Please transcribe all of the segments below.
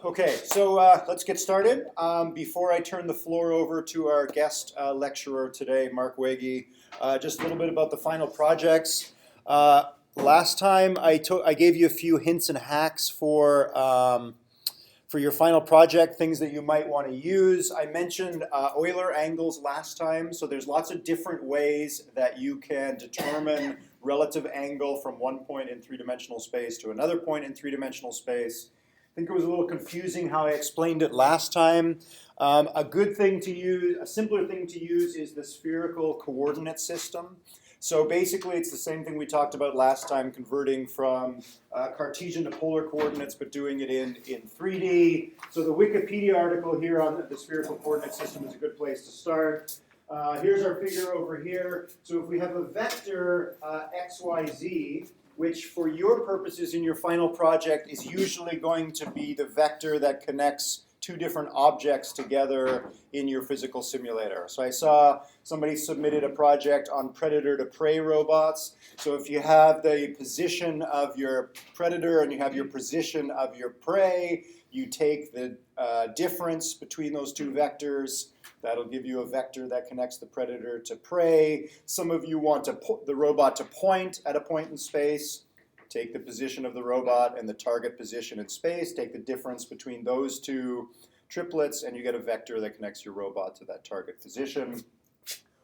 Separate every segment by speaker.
Speaker 1: Okay, so let's get started. Before I turn the floor over to our guest lecturer today, Mark Wege, just a little bit about the final projects. Last time I gave you a few hints and hacks for your final project, things that you might want to use. I mentioned Euler angles last time, so there's lots of different ways that you can determine relative angle from one point in three-dimensional space to another point in three-dimensional space. I think it was a little confusing how I explained it last time. A good thing to use, a simpler thing to use is the spherical coordinate system. So basically it's the same thing we talked about last time, converting from Cartesian to polar coordinates, but doing it in 3D. So the Wikipedia article here on the spherical coordinate system is a good place to start. Here's our figure over here. So if we have a vector x, y, z, which for your purposes in your final project is usually going to be the vector that connects two different objects together in your physical simulator. So I saw somebody submitted a project on predator to prey robots. So if you have the position of your predator and you have your position of your prey, you take the difference between those two vectors. That'll give you a vector that connects the predator to prey. Some of you want the robot to point at a point in space. Take the position of the robot and the target position in space. Take the difference between those two triplets, and you get a vector that connects your robot to that target position.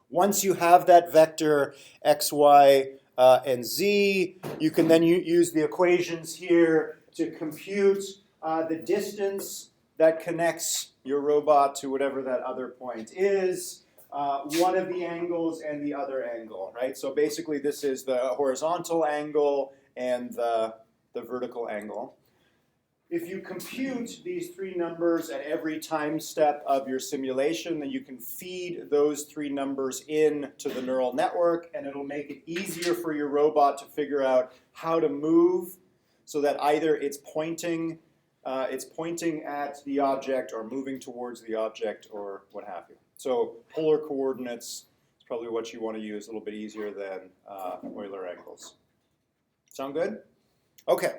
Speaker 1: Once you have that vector x, y, and z, you can then use the equations here to compute the distance that connects your robot to whatever that other point is, one of the angles and the other angle, right? So basically this is the horizontal angle and the vertical angle. If you compute these three numbers at every time step of your simulation, then you can feed those three numbers in to the neural network, and it'll make it easier for your robot to figure out how to move so that either it's pointing at the object or moving towards the object or what have you. So polar coordinates is probably what you want to use, a little bit easier than Euler angles. Sound good? Okay.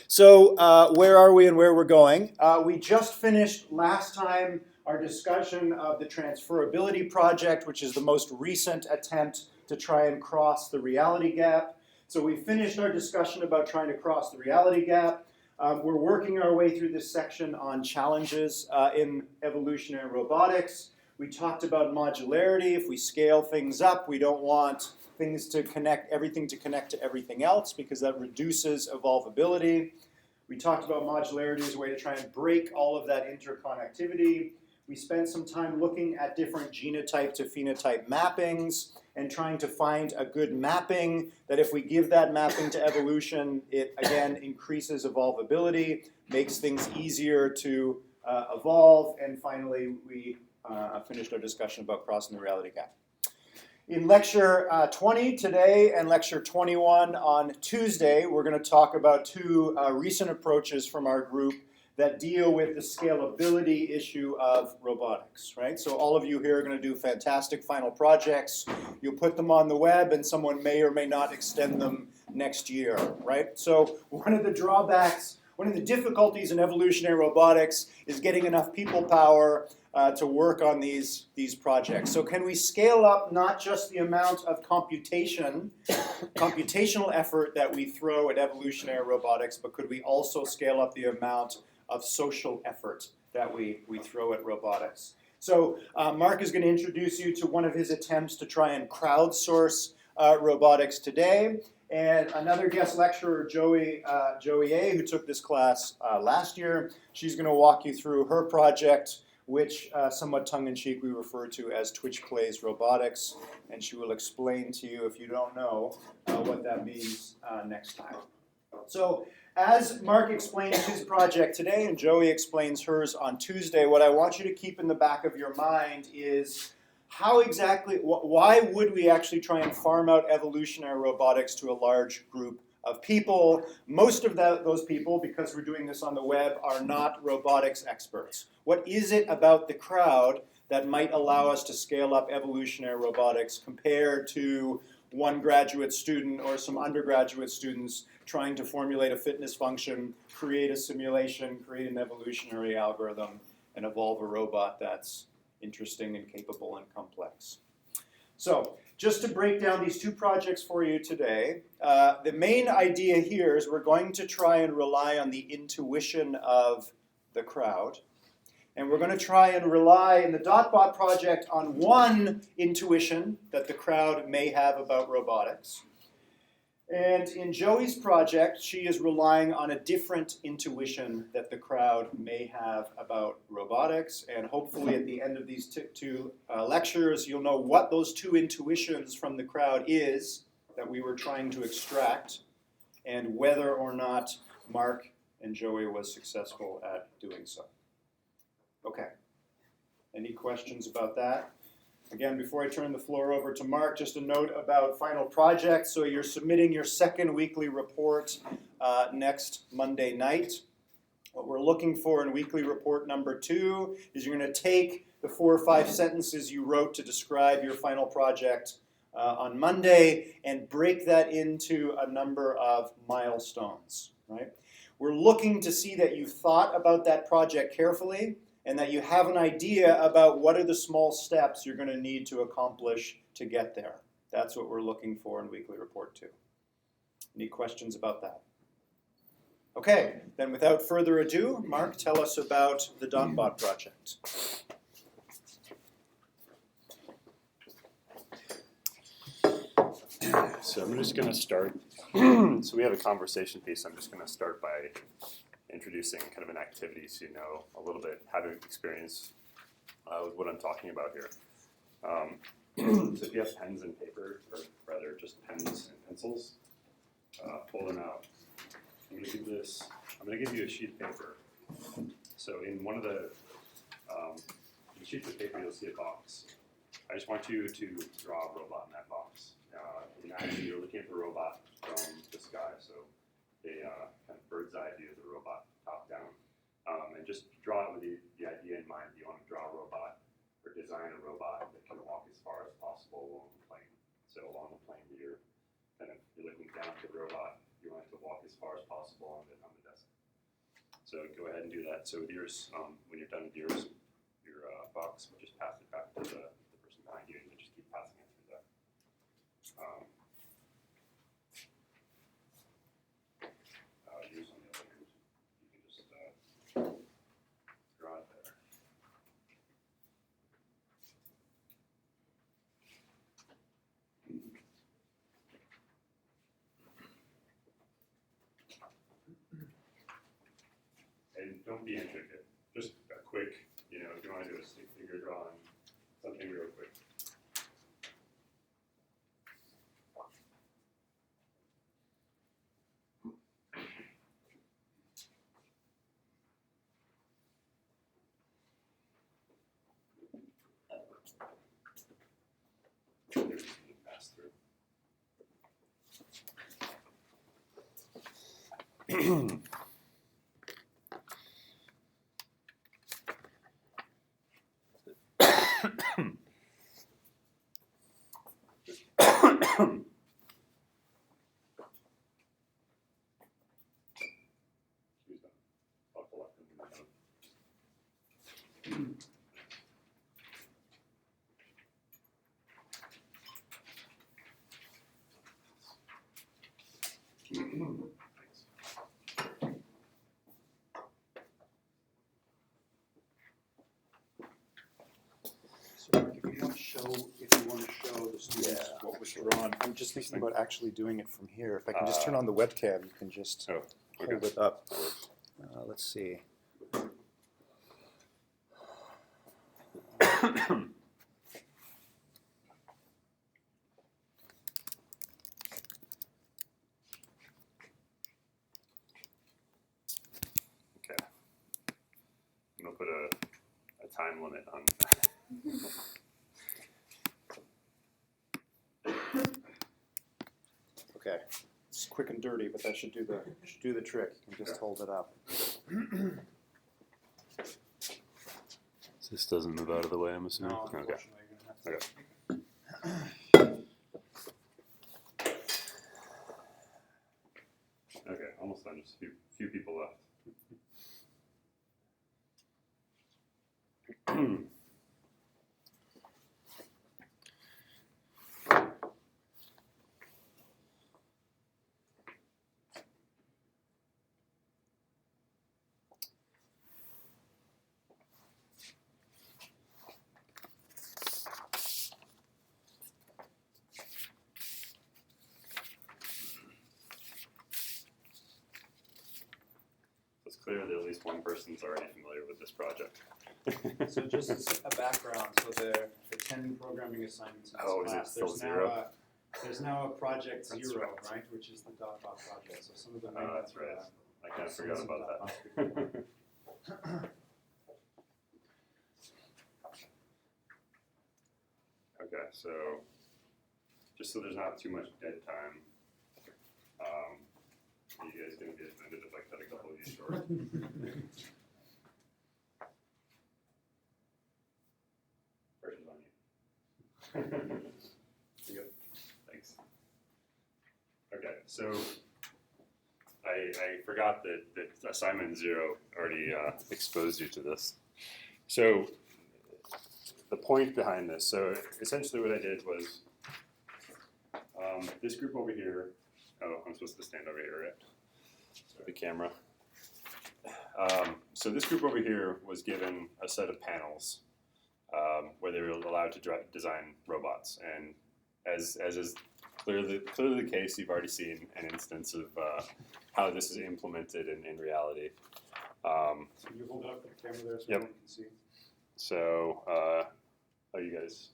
Speaker 1: So where are we and where we're going? We just finished last time our discussion of the transferability project, which is the most recent attempt to try and cross the reality gap. So we finished our discussion about trying to cross the reality gap. We're working our way through this section on challenges in evolutionary robotics. We talked about modularity. If we scale things up, we don't want everything to connect to everything else because that reduces evolvability. We talked about modularity as a way to try and break all of that interconnectivity. We spent some time looking at different genotype to phenotype mappings and trying to find a good mapping that if we give that mapping to evolution, it again increases evolvability, makes things easier to evolve, and finally we finished our discussion about crossing the reality gap. In lecture 20 today and lecture 21 on Tuesday, we're going to talk about two recent approaches from our group that deal with the scalability issue of robotics, right? So all of you here are going to do fantastic final projects. You'll put them on the web and someone may or may not extend them next year, right? So one of the drawbacks, one of the difficulties in evolutionary robotics is getting enough people power to work on these projects. So can we scale up not just the amount of computational effort that we throw at evolutionary robotics, but could we also scale up the amount of social effort that we throw at robotics? So Mark is going to introduce you to one of his attempts to try and crowdsource robotics today. And another guest lecturer, Joey A., who took this class last year, she's going to walk you through her project, which somewhat tongue-in-cheek we refer to as Twitch Plays Robotics, and she will explain to you, if you don't know, what that means next time. So as Mark explains his project today and Joey explains hers on Tuesday, what I want you to keep in the back of your mind is how exactly, why would we actually try and farm out evolutionary robotics to a large group of people? Most of those people, because we're doing this on the web, are not robotics experts. What is it about the crowd that might allow us to scale up evolutionary robotics compared to one graduate student or some undergraduate students trying to formulate a fitness function, create a simulation, create an evolutionary algorithm, and evolve a robot that's interesting and capable and complex. So, just to break down these two projects for you today, the main idea here is we're going to try and rely on the intuition of the crowd. And we're going to try and rely in the DotBot project on one intuition that the crowd may have about robotics. And in Joey's project, she is relying on a different intuition that the crowd may have about robotics. And hopefully at the end of these two lectures, you'll know what those two intuitions from the crowd is that we were trying to extract, and whether or not Mark and Joey was successful at doing so. Okay. Any questions about that? Again, before I turn the floor over to Mark, just a note about final project. So you're submitting your second weekly report next Monday night. What we're looking for in weekly report number 2 is you're going to take the 4 or 5 sentences you wrote to describe your final project on Monday and break that into a number of milestones, right? We're looking to see that you thought about that project carefully and that you have an idea about what are the small steps you're going to need to accomplish to get there. That's what we're looking for in weekly report 2. Any questions about that? Okay, then without further ado, Mark, tell us about the DotBot project.
Speaker 2: So I'm just going to start. So we have a conversation piece. I'm just going to start by introducing kind of an activity so you know a little bit how to experience with what I'm talking about here. So if you have pens and paper, or rather just pens and pencils, pull them out. I'm going to give you a sheet of paper. So in one of the sheets of paper, you'll see a box. I just want you to draw a robot in that box. Imagine you're looking at the robot from the sky, so a kind of bird's eye view of the robot, top down. And just draw it with the idea in mind. You want to draw a robot or design a robot that can walk as far as possible along the plane. So along the plane, you're looking down at the robot. You want it to walk as far as possible on the desk. So go ahead and do that. So with yours, when you're done with your box, just pass it back to the person behind you, and you just keep passing it through that. Yours on the other hand, you can just draw it there. And don't be intricate. Just a quick, if you want to do a stick figure drawing, something real quick. Pass through.
Speaker 1: So Mark, if you want to show the students what was drawn, I'm just thinking about actually doing it from here. If I can just turn on the webcam, you can just hold it up. Let's see.
Speaker 2: Okay. I'm going to put a time limit on
Speaker 1: Okay, it's quick and dirty, but that should do the trick. You can just hold it up.
Speaker 2: This doesn't move out of the way, I'm assuming?
Speaker 1: No,
Speaker 2: Okay.
Speaker 1: unfortunately, you're gonna have to.
Speaker 2: Okay. There's a few people left. It's clear that at least one person's already familiar with this project.
Speaker 3: So just as a background, so the 10 programming assignments in this
Speaker 2: Oh, is it
Speaker 3: class,
Speaker 2: still
Speaker 3: there's
Speaker 2: zero?
Speaker 3: there's now a project
Speaker 2: That's
Speaker 3: zero,
Speaker 2: right.
Speaker 3: right, which is the DotBot project. So some of them.
Speaker 2: Oh, that's right. I kind of forgot
Speaker 3: some
Speaker 2: about
Speaker 3: DotBot
Speaker 2: that. Okay, so just so there's not too much dead time, are you guys gonna be offended if I cut a couple of these short? Pressure's on you. Good. Thanks. Okay, so I forgot that assignment 0 already exposed you to this. So the point behind this, so essentially what I did was this group over here, oh, I'm supposed to stand over here, right? The camera. So this group over here was given a set of panels where they were allowed to design robots, and as is clearly the case, you've already seen an instance of how this is implemented in reality.
Speaker 3: Can you hold it up to the camera there so
Speaker 2: Yep.
Speaker 3: everyone can see?
Speaker 2: So, you guys.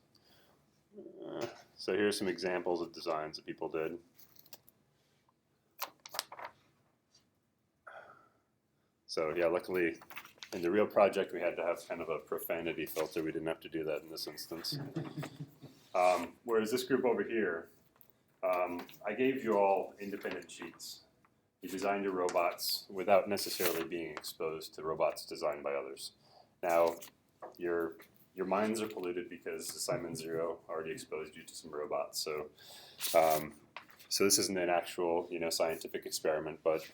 Speaker 2: So here's some examples of designs that people did. So yeah, luckily in the real project we had to have kind of a profanity filter. We didn't have to do that in this instance. Whereas this group over here, I gave you all independent sheets. You designed your robots without necessarily being exposed to robots designed by others. Now, your minds are polluted because assignment 0 already exposed you to some robots. So, so this isn't an actual, scientific experiment, but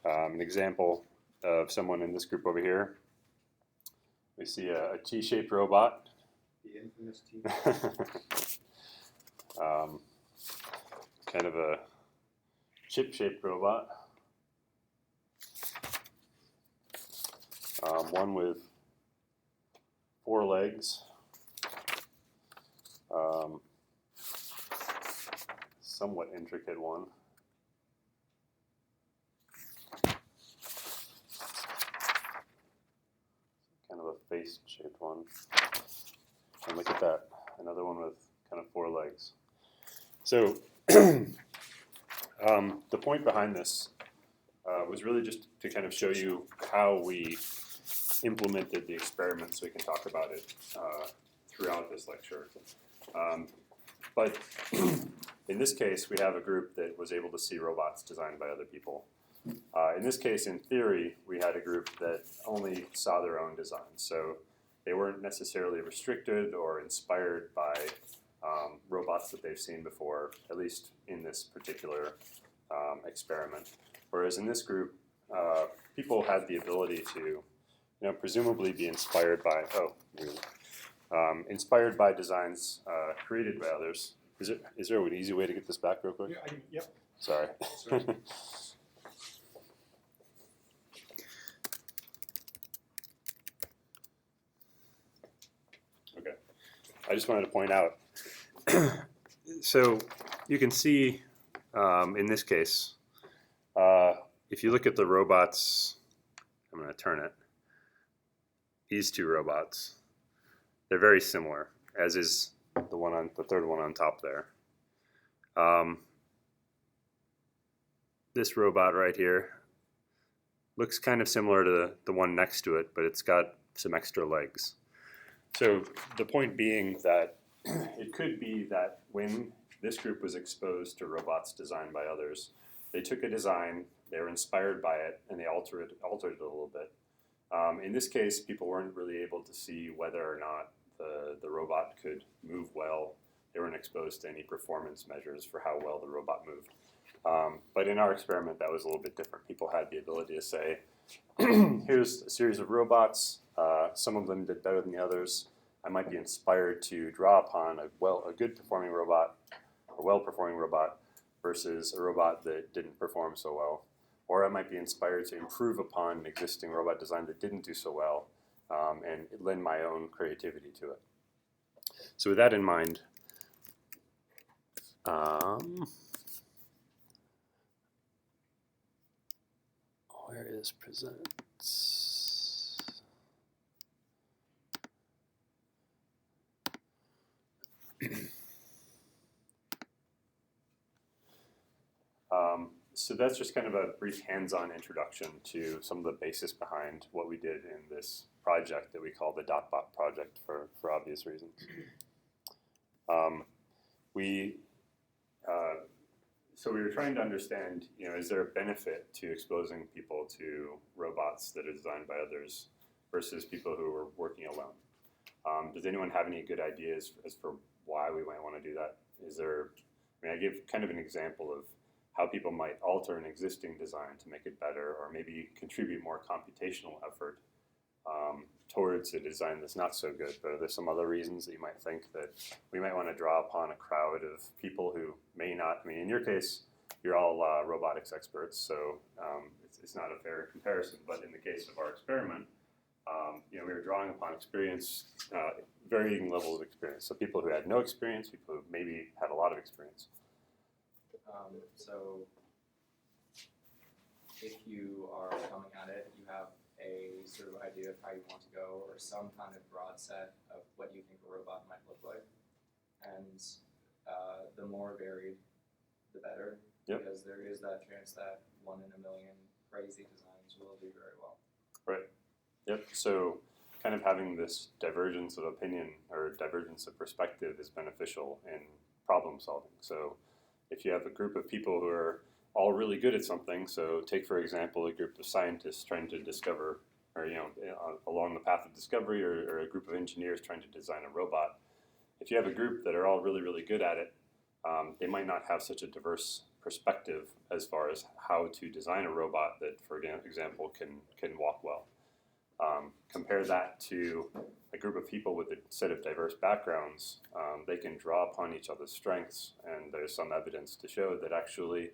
Speaker 2: an example of someone in this group over here. We see a T-shaped robot.
Speaker 3: The infamous T.
Speaker 2: Kind of a chip-shaped robot. One with 4 legs. Somewhat intricate one. Kind of a face-shaped one. And look at that, another one with kind of 4 legs. So the point behind this was really just to kind of show you how we implemented the experiment so we can talk about it throughout this lecture. But in this case, we have a group that was able to see robots designed by other people. In this case, in theory, we had a group that only saw their own designs. So they weren't necessarily restricted or inspired by robots that they've seen before, at least in this particular experiment. Whereas in this group, people had the ability to, presumably be inspired by, inspired by designs created by others. Is there an easy way to get this back real quick?
Speaker 3: Yeah, yep.
Speaker 2: Sorry.
Speaker 3: Sorry.
Speaker 2: Okay. I just wanted to point out, so you can see in this case, if you look at the robots, I'm going to turn it, these two robots, they're very similar, as is the third one on top there. This robot right here looks kind of similar to the one next to it, but it's got some extra legs. So the point being that it could be that when this group was exposed to robots designed by others, they took a design, they were inspired by it, and they altered it a little bit. In this case, people weren't really able to see whether or not the robot could move well. They weren't exposed to any performance measures for how well the robot moved. But in our experiment, that was a little bit different. People had the ability to say, here's a series of robots. Some of them did better than the others. I might be inspired to draw upon a good performing robot, a well-performing robot, versus a robot that didn't perform so well. Or I might be inspired to improve upon an existing robot design that didn't do so well, and lend my own creativity to it. So with that in mind, where is presents? So that's just kind of a brief hands-on introduction to some of the basis behind what we did in this project that we call the DotBot project for obvious reasons. So we were trying to understand, is there a benefit to exposing people to robots that are designed by others versus people who are working alone? Does anyone have any good ideas as for why we might want to do that? I give kind of an example of how people might alter an existing design to make it better, or maybe contribute more computational effort towards a design that's not so good. But are there some other reasons that you might think that we might want to draw upon a crowd of people who may not, in your case, you're all robotics experts, so it's not a fair comparison. But in the case of our experiment, we were drawing upon experience, varying levels of experience. So people who had no experience, people who maybe had a lot of experience.
Speaker 4: So if you are coming at it, you have a sort of idea of how you want to go, or some kind of broad set of what you think a robot might look like. And the more varied, the better,
Speaker 2: Yep.
Speaker 4: because there is that chance that 1 in a million crazy designs will do very well.
Speaker 2: Right. Yep. So kind of having this divergence of opinion or divergence of perspective is beneficial in problem solving. So if you have a group of people who are all really good at something, so take for example a group of scientists trying to discover, or along the path of discovery, or a group of engineers trying to design a robot. If you have a group that are all really, really good at it, they might not have such a diverse perspective as far as how to design a robot that, for example, can walk well. Compare that to a group of people with a set of diverse backgrounds. They can draw upon each other's strengths, and there's some evidence to show that actually,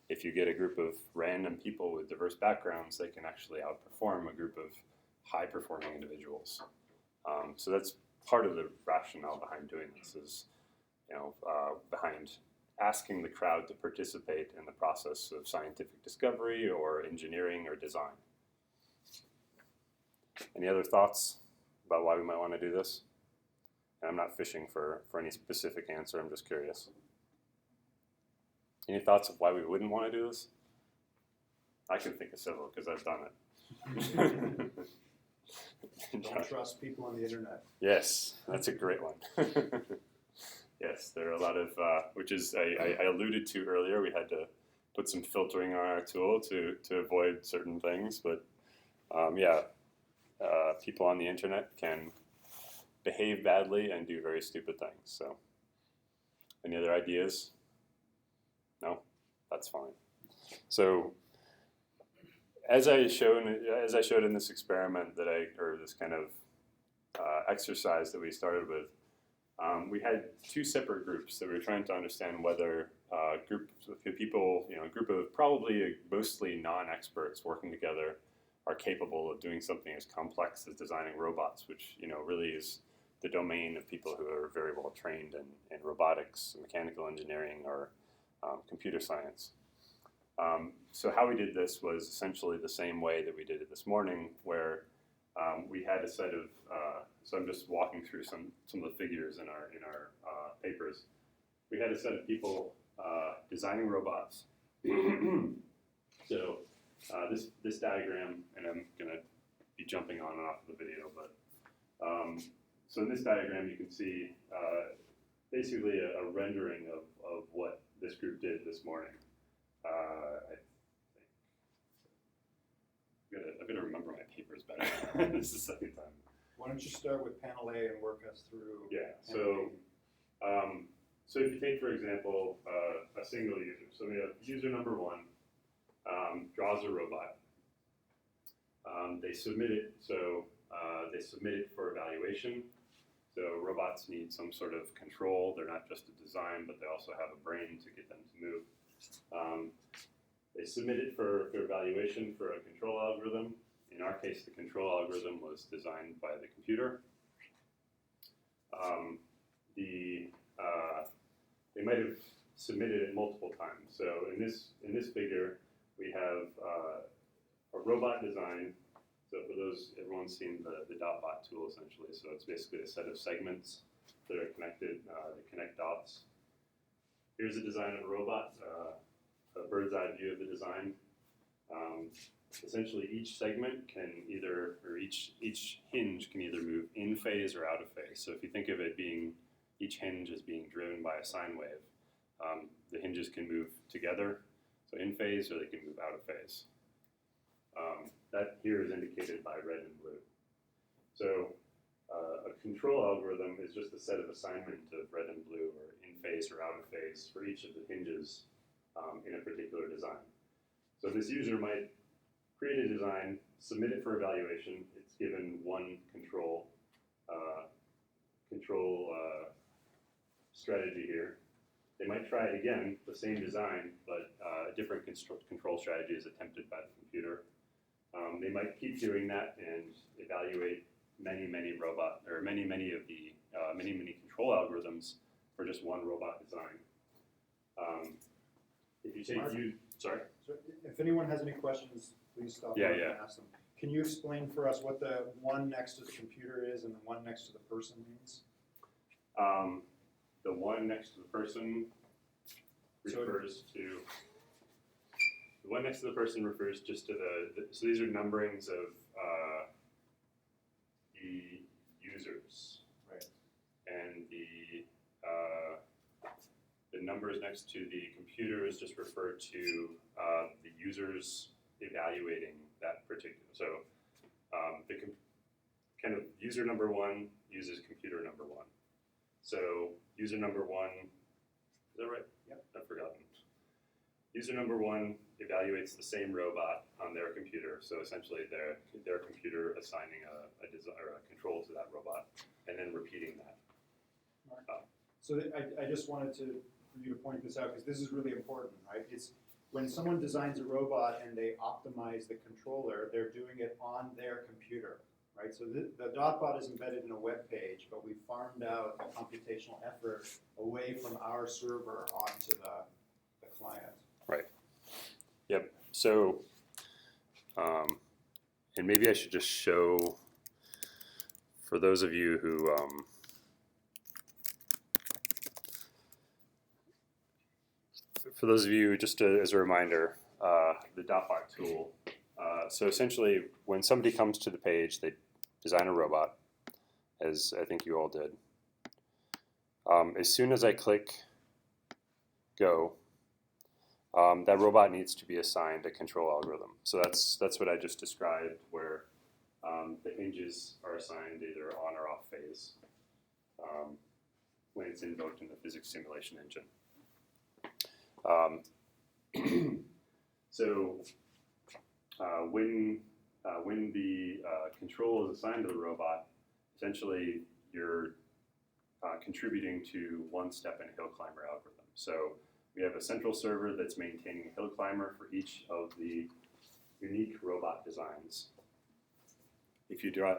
Speaker 2: if you get a group of random people with diverse backgrounds, they can actually outperform a group of high-performing individuals. So that's part of the rationale behind doing this, is behind asking the crowd to participate in the process of scientific discovery or engineering or design. Any other thoughts about why we might want to do this? And I'm not fishing for any specific answer, I'm just curious. Any thoughts of why we wouldn't want to do this? I can think of several because I've done it.
Speaker 3: Don't trust people on the internet.
Speaker 2: Yes, that's a great one. Yes, there are a lot of, which is, I alluded to earlier, we had to put some filtering on our tool to avoid certain things, but people on the internet can behave badly and do very stupid things. So, any other ideas? No? That's fine. So, as I showed in this experiment this kind of exercise that we started with, we had two separate groups that we were trying to understand whether a group of people, a group of probably mostly non-experts working together, are capable of doing something as complex as designing robots, which really is the domain of people who are very well trained in robotics, mechanical engineering, or computer science. So how we did this was essentially the same way that we did it this morning, where we had a set of, so I'm just walking through some of the figures in our papers. We had a set of people designing robots. So this diagram, and I'm going to be jumping on and off of the video, but so in this diagram you can see basically a rendering of what this group did this morning. I've got to remember my papers better. This is the second time.
Speaker 3: Why don't you start with panel A and work us through?
Speaker 2: Yeah.
Speaker 3: panel
Speaker 2: So So if you take, for example, a single user. So we have user number one draws a robot. They submit it. So they submit it for evaluation. So robots need some sort of control. They're not just a design, but they also have a brain to get them to move. They submit it for evaluation for a control algorithm. In our case, the control algorithm was designed by the computer. They might have submitted it multiple times. So in this figure, we have a robot design. So for those, everyone's seen the DotBot tool essentially. So it's basically a set of segments that are connected, that connect dots. Here's a design of a robot, a bird's eye view of the design. Essentially, each segment can either, or each hinge can either move in phase or out of phase. So if you think of it being, each hinge as being driven by a sine wave, the hinges can move together, so in phase, or they can move out of phase. That here is indicated by red and blue. So a control algorithm is just a set of assignment of red and blue, or in phase or out of phase, for each of the hinges in a particular design. So this user might create a design, submit it for evaluation. It's given one control strategy here. They might try it again, the same design, but a different control strategy is attempted by the computer. They might keep doing that and evaluate many control algorithms for just one robot design. If you take
Speaker 3: Mark?
Speaker 2: sorry.
Speaker 3: So if anyone has any questions, please stop
Speaker 2: Yeah,
Speaker 3: by
Speaker 2: yeah.
Speaker 3: and ask them. Can you explain for us what the one next to the computer is and the one next to the person means?
Speaker 2: The one next to the person refers just to so these are numberings of the users.
Speaker 3: Right.
Speaker 2: And the numbers next to the computer is just referred to the users evaluating that particular. So kind of user number one uses computer number one. So user number one, is that right?
Speaker 3: Yep.
Speaker 2: I've forgotten. User number one evaluates the same robot on their computer. So essentially their computer assigning a control to that robot and then repeating that.
Speaker 3: So I just wanted for you to point this out because this is really important, right? It's when someone designs a robot and they optimize the controller, they're doing it on their computer, right? So the DotBot is embedded in a web page, but we farmed out the computational effort away from our server onto the client.
Speaker 2: Right. Yep. So, and maybe I should just show, for those of you who, just as a reminder, the DotBot tool. So essentially, when somebody comes to the page, they design a robot, as I think you all did. As soon as I click go, that robot needs to be assigned a control algorithm. So that's what I just described, where the hinges are assigned either on or off phase when it's invoked in the physics simulation engine. So when the control is assigned to the robot, essentially you're contributing to one step in a hill climber algorithm. So we have a central server that's maintaining a hill climber for each of the unique robot designs. If you draw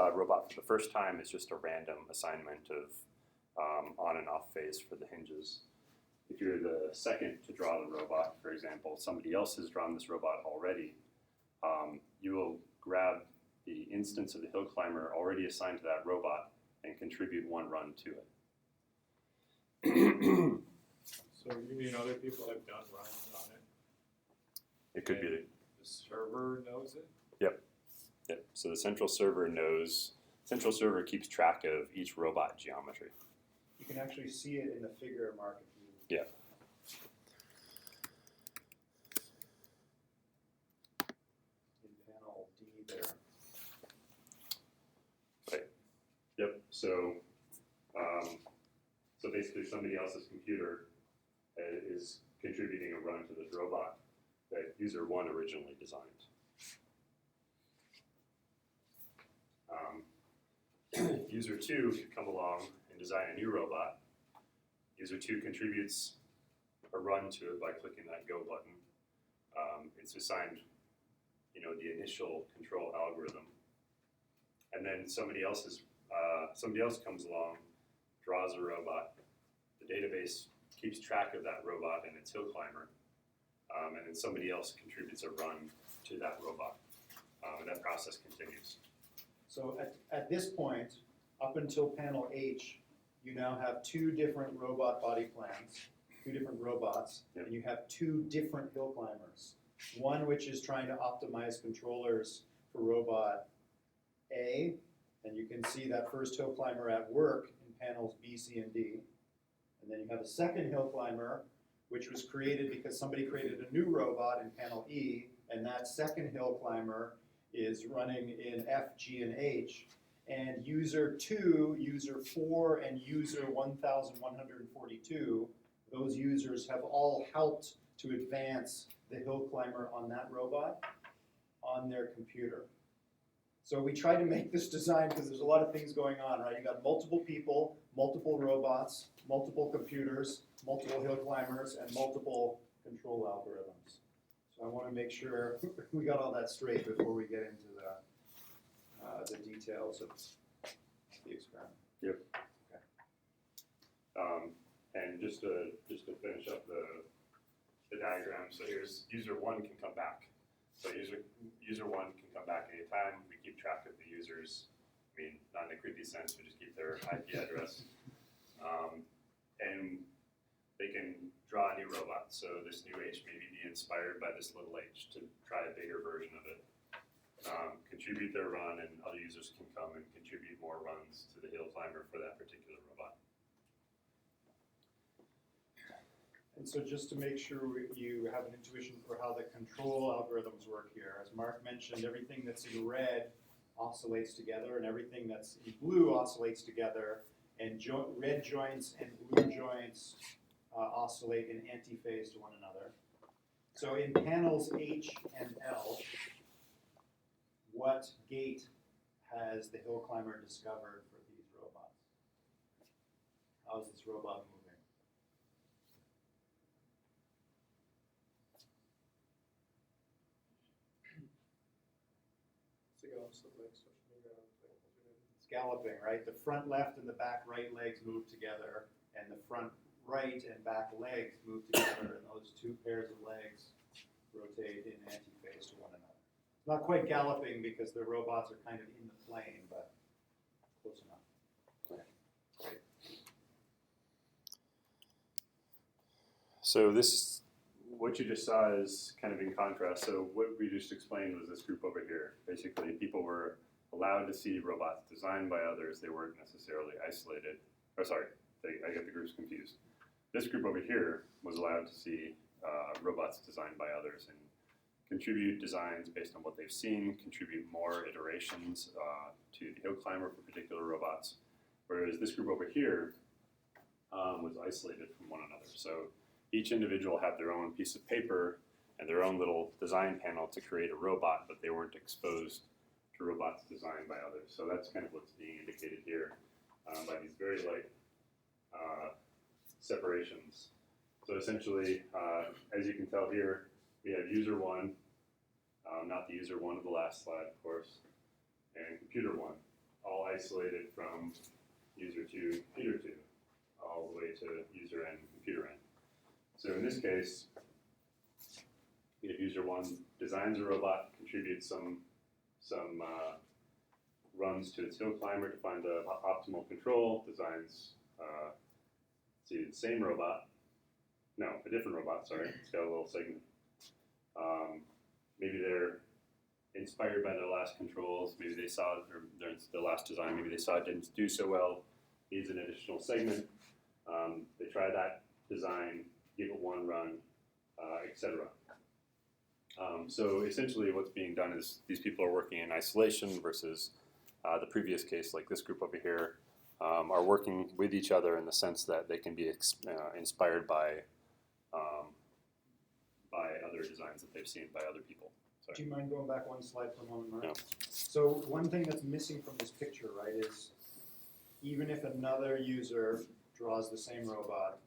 Speaker 2: a robot for the first time, it's just a random assignment of on and off phase for the hinges. If you're the second to draw the robot, for example, somebody else has drawn this robot already, you will grab the instance of the hill climber already assigned to that robot and contribute one run to it.
Speaker 5: So you mean other people have done runs on it?
Speaker 2: It could be
Speaker 5: The server knows it?
Speaker 2: Yep. So the central server keeps track of each robot geometry.
Speaker 3: You can actually see it in the figure, Mark, if you
Speaker 2: Yeah.
Speaker 3: in panel D there.
Speaker 2: Right. Yep. So So basically somebody else's computer is contributing a run to this robot that user one originally designed. User two could come along and design a new robot. User two contributes a run to it by clicking that go button. It's assigned, the initial control algorithm, and then somebody else comes along, draws a robot. The database keeps track of that robot and its hill climber, and then somebody else contributes a run to that robot, and that process continues.
Speaker 3: So at this point, up until panel H, you now have two different robot body plans, two different robots,
Speaker 2: Yep.
Speaker 3: and you have two different hill climbers. One which is trying to optimize controllers for robot A, and you can see that first hill climber at work in panels B, C, and D. And then you have a second hill climber, which was created because somebody created a new robot in panel E, and that second hill climber is running in F, G, and H. And user 2, user 4, and user 1142, those users have all helped to advance the hill climber on that robot on their computer. So we try to make this design because there's a lot of things going on, right? You got multiple people, multiple robots, multiple computers, multiple hill climbers, and multiple control algorithms. So I want to make sure we got all that straight before we get into the details of the experiment.
Speaker 2: Yep. And just to finish up the diagram, so here's user one can come back. So user one can come back anytime. We keep track of the users. Not in a creepy sense, we just keep their IP address. And they can draw a new robot. So this new H may be inspired by this little H to try a bigger version of it. Contribute their run, and other users can come and contribute more runs to the hill climber for that particular robot.
Speaker 3: And so just to make sure you have an intuition for how the control algorithms work here, as Mark mentioned, everything that's in red oscillates together, and everything that's in blue oscillates together, and red joints and blue joints oscillate in antiphase to one another. So in panels H and L, what gate has the hill climber discovered for these robots? How is this robot moving? It's galloping, right? The front left and the back right legs move together, and the front right and back legs move together, and those two pairs of legs rotate in antiphase to one another. It's not quite galloping because the robots are kind of in the plane, but close enough. Okay. Great.
Speaker 2: So this, what you just saw is kind of in contrast. So what we just explained was this group over here. Basically, people were allowed to see robots designed by others. They weren't necessarily isolated. Oh, sorry, I get the groups confused. This group over here was allowed to see robots designed by others and contribute designs based on what they've seen, contribute more iterations to the hill climber for particular robots. Whereas this group over here was isolated from one another. So each individual had their own piece of paper and their own little design panel to create a robot, but they weren't exposed to robots designed by others. So that's kind of what's being indicated here by these very light separations. So essentially, as you can tell here, we have user one, not the user one of the last slide, of course, and computer one, all isolated from user two, computer two, all the way to user n, computer n. So in this case, we have user one designs a robot, contributes some runs to its hill climber to find the optimal control, designs the same robot, no, a different robot, sorry, it's got a little segment. Maybe they're inspired by their last controls, maybe they saw, or the last design, maybe they saw it didn't do so well, needs an additional segment. They try that design, give it one run, etc. So essentially what's being done is these people are working in isolation versus the previous case, like this group over here, are working with each other in the sense that they can be inspired by other designs that they've seen by other people.
Speaker 3: Do
Speaker 2: Sorry.
Speaker 3: you mind going back one slide for a moment, Mark?
Speaker 2: Yeah.
Speaker 3: So one thing that's missing from this picture, right, is even if another user draws the same robot,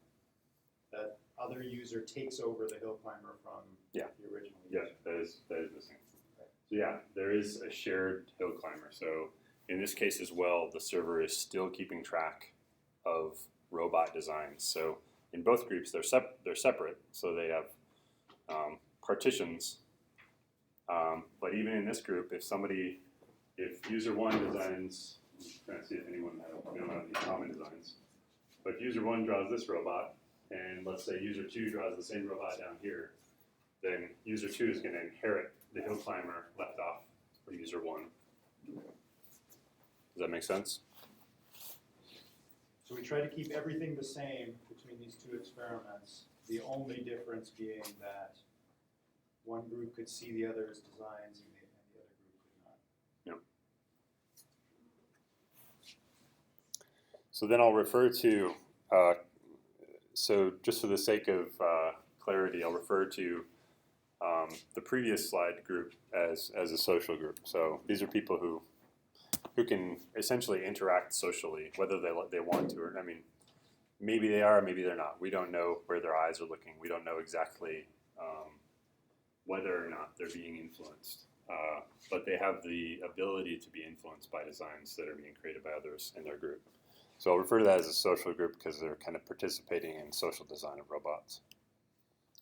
Speaker 3: that other user takes over the hill climber from
Speaker 2: Yeah.
Speaker 3: the original
Speaker 2: Yeah,
Speaker 3: user.
Speaker 2: that is missing. So yeah, there is a shared hill climber. So in this case as well, the server is still keeping track of robot designs. So in both groups, they're separate. So they have partitions. But even in this group, if user one designs, I'm trying to see if anyone have any common designs. But if user one draws this robot, and let's say user two draws the same robot down here, then user two is going to inherit the hill climber left off from user one. Does that make sense?
Speaker 3: So we try to keep everything the same between these two experiments, the only difference being that one group could see the other's designs and the other group could not.
Speaker 2: Yep. So then I'll refer to, so just for the sake of clarity, I'll refer to the previous slide group as a social group. So these are people who can essentially interact socially, whether they want to or, I mean, maybe they are, maybe they're not. We don't know where their eyes are looking. We don't know exactly whether or not they're being influenced. But they have the ability to be influenced by designs that are being created by others in their group. So I'll refer to that as a social group because they're kind of participating in social design of robots.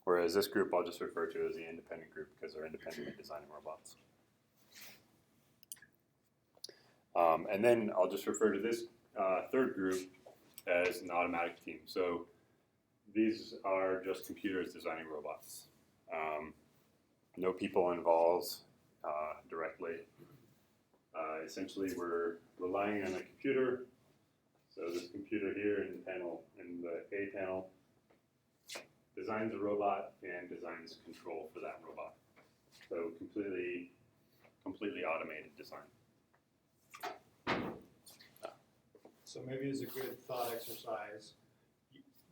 Speaker 2: Whereas this group I'll just refer to as the independent group because they're independently designing robots. And then I'll just refer to this third group as an automatic team. So these are just computers designing robots. No people involved directly. Essentially, we're relying on a computer. So this computer here in the A panel, designs a robot and designs control for that robot. So completely automated design.
Speaker 3: So maybe it's a good thought exercise.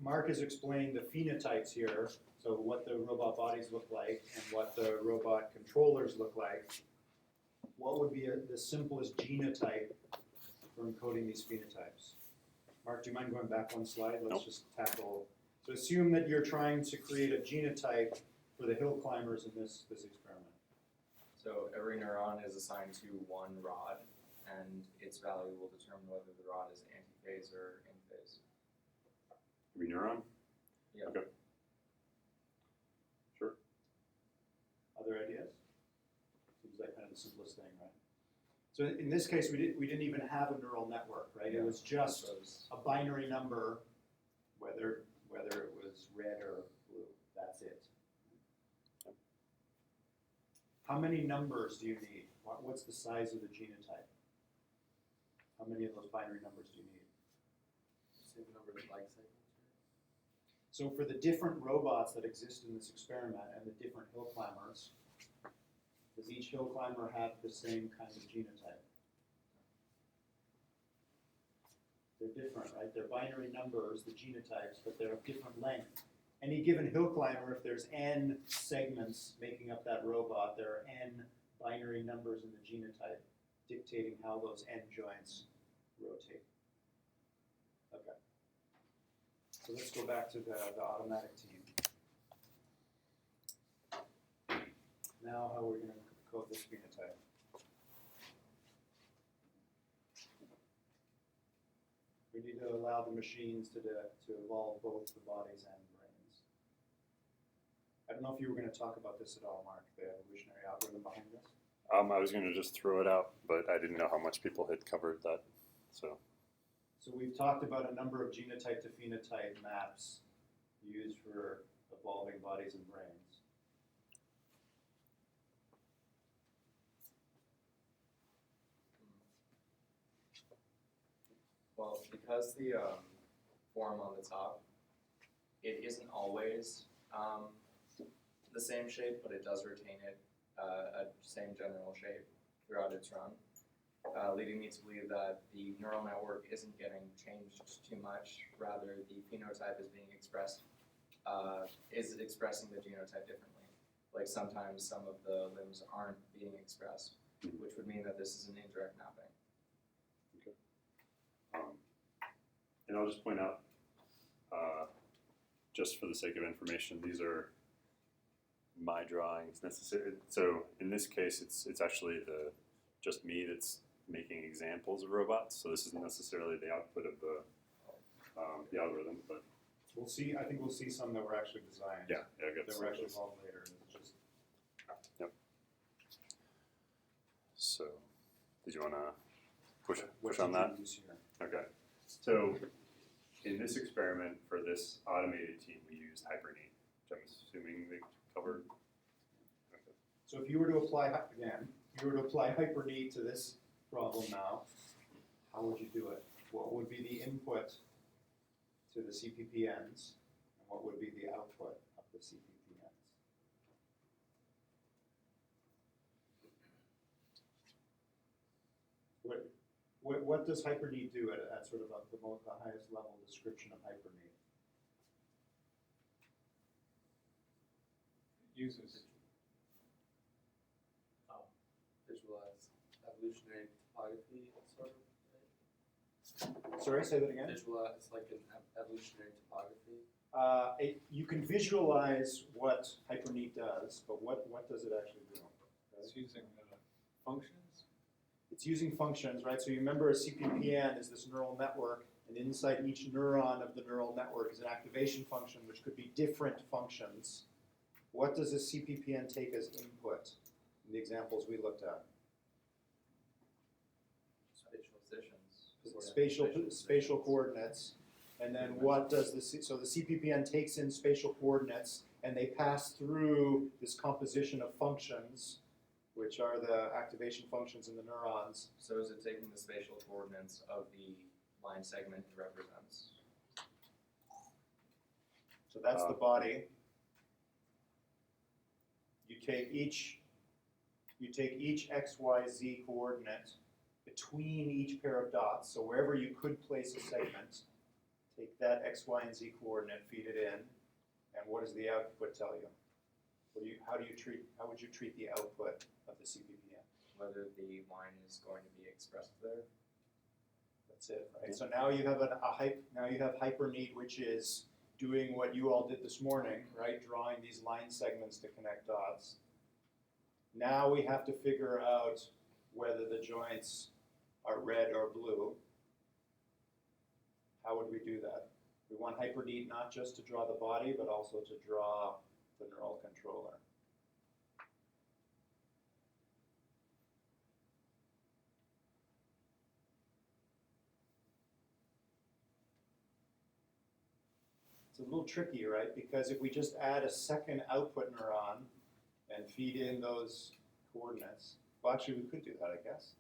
Speaker 3: Mark has explained the phenotypes here, so what the robot bodies look like and what the robot controllers look like. What would be the simplest genotype for encoding these phenotypes? Mark, do you mind going back one slide? Let's just tackle. So assume that you're trying to create a genotype for the hill climbers in this experiment.
Speaker 4: So every neuron is assigned to one rod, and its value will determine whether the rod is antiphase or in phase.
Speaker 2: Every neuron?
Speaker 4: Yeah.
Speaker 2: Okay. Sure.
Speaker 3: Other ideas? Seems like kind of the simplest thing, right? So in this case, we didn't even have a neural network, right?
Speaker 4: Yeah.
Speaker 3: It was just a binary number, whether it was red or blue. That's it. How many numbers do you need? What's the size of the genotype? How many of those binary numbers do you need?
Speaker 6: Same number of light cycles.
Speaker 3: So for the different robots that exist in this experiment and the different hill climbers, does each hill climber have the same kind of genotype? They're different, right? They're binary numbers, the genotypes, but they're of different length. Any given hill climber, if there's n segments making up that robot, there are n binary numbers in the genotype dictating how those n joints rotate. Okay. So let's go back to the automatic team. Now how are we going to code this phenotype? We need to allow the machines to evolve both the bodies and brains. I don't know if you were going to talk about this at all, Mark, the evolutionary algorithm behind this.
Speaker 2: I was going to just throw it out, but I didn't know how much people had covered that. So
Speaker 3: we've talked about a number of genotype to phenotype maps used for evolving bodies and brains.
Speaker 4: Well, because the form on the top, it isn't always the same shape, but it does retain a same general shape throughout its run. leading me to believe that the neural network isn't getting changed too much. Rather, the phenotype is being expressed, is expressing the genotype differently. Like sometimes some of the limbs aren't being expressed, which would mean that this is an indirect mapping.
Speaker 2: And I'll just point out, just for the sake of information, these are my drawings necessary. So in this case, it's actually just me that's making examples of robots. So this isn't necessarily the output of the algorithm, but
Speaker 3: We'll see, I think we'll see some that were actually designed.
Speaker 2: yeah, I got
Speaker 3: That
Speaker 2: some
Speaker 3: were
Speaker 2: of
Speaker 3: actually
Speaker 2: those.
Speaker 3: involved later, and it's just.
Speaker 2: So, did you want to push
Speaker 3: what
Speaker 2: on
Speaker 3: did
Speaker 2: that?
Speaker 3: you use here?
Speaker 2: Okay. So, in this experiment for this automated team, we used Hyperneat, which I'm assuming they covered. Okay.
Speaker 3: So if you were to apply, again, if you were to apply Hyperneat to this problem now, how would you do it? What would be the input to the CPPNs, and what would be the output of the CPPNs? What does Hyperneat do at sort of the highest level description of Hyperneat?
Speaker 5: Uses.
Speaker 6: Visualize evolutionary topography, sort of.
Speaker 3: Sorry, say that again?
Speaker 6: Visualize, it's like an evolutionary topography.
Speaker 3: You can visualize what Hyperneat does, but what does it actually do?
Speaker 5: It's using functions.
Speaker 3: It's using functions, right? So you remember a CPPN is this neural network, and inside each neuron of the neural network is an activation function, which could be different functions. What does a CPPN take as input in the examples we looked at?
Speaker 4: Spatial positions.
Speaker 3: Spatial coordinates. And then what does so the CPPN takes in spatial coordinates, and they pass through this composition of functions, which are the activation functions in the neurons.
Speaker 4: So is it taking the spatial coordinates of the line segment it represents?
Speaker 3: So that's the body. You take each x, y, z coordinate between each pair of dots. So wherever you could place a segment, take that x, y, and z coordinate, feed it in, and what does the output tell you? How would you treat the output of the CPPN?
Speaker 4: Whether the line is going to be expressed there?
Speaker 3: That's it, right? So now you have Hyperneat, which is doing what you all did this morning, right? Drawing these line segments to connect dots. Now we have to figure out whether the joints are red or blue. How would we do that? We want Hyperneat not just to draw the body, but also to draw the neural controller. It's a little tricky, right? Because if we just add a second output neuron and feed in those coordinates, well, actually we could do that, I guess.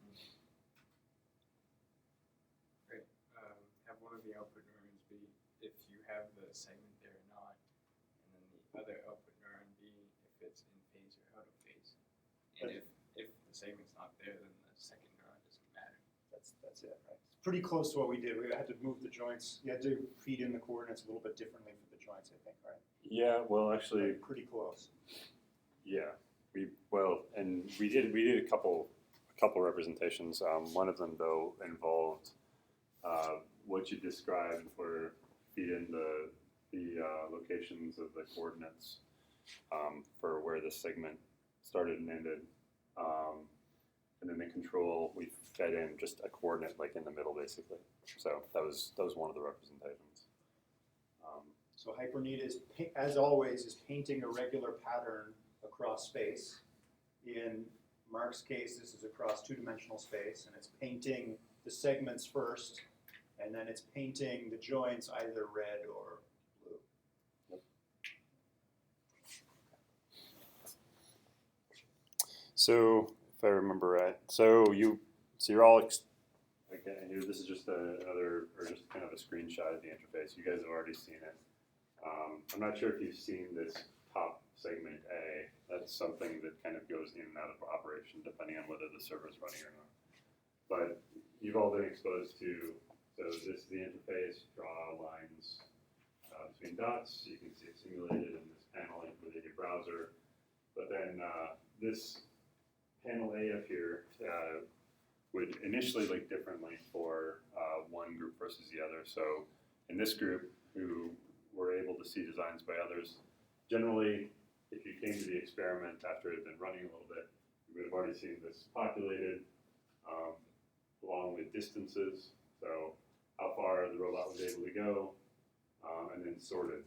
Speaker 5: Have one of the output neurons be if you have the segment there or not, and then the other output neuron be if it's in phase or out of phase. And if the segment's not there, then the second neuron doesn't matter.
Speaker 3: That's it, right? It's pretty close to what we did. We had to move the joints. You had to feed in the coordinates a little bit differently for the joints, I think, right?
Speaker 2: Yeah, well, actually,
Speaker 3: Pretty close.
Speaker 2: yeah, and we did a couple representations. One of them though involved what you described, where feed in the locations of the coordinates for where the segment started and ended, and then the control we fed in just a coordinate like in the middle basically. So that was one of the representations.
Speaker 3: So Hyperneat is, as always, is painting a regular pattern across space. In Mark's case, this is across two-dimensional space, and it's painting the segments first, and then it's painting the joints either red or blue.
Speaker 2: So if I remember right, so you're all again here. This is just another or just kind of a screenshot of the interface. You guys have already seen it. I'm not sure if you've seen this top segment A. That's something that kind of goes in and out of operation depending on whether the server's running or not. but you've all been exposed to, so this is the interface, draw lines between dots. You can see it simulated in this panel within your browser. But then this panel A up here would initially look differently for one group versus the other. So in this group, who were able to see designs by others, generally, if you came to the experiment after it had been running a little bit, you would have already seen this populated along with distances. So how far the robot was able to go, and then sorted.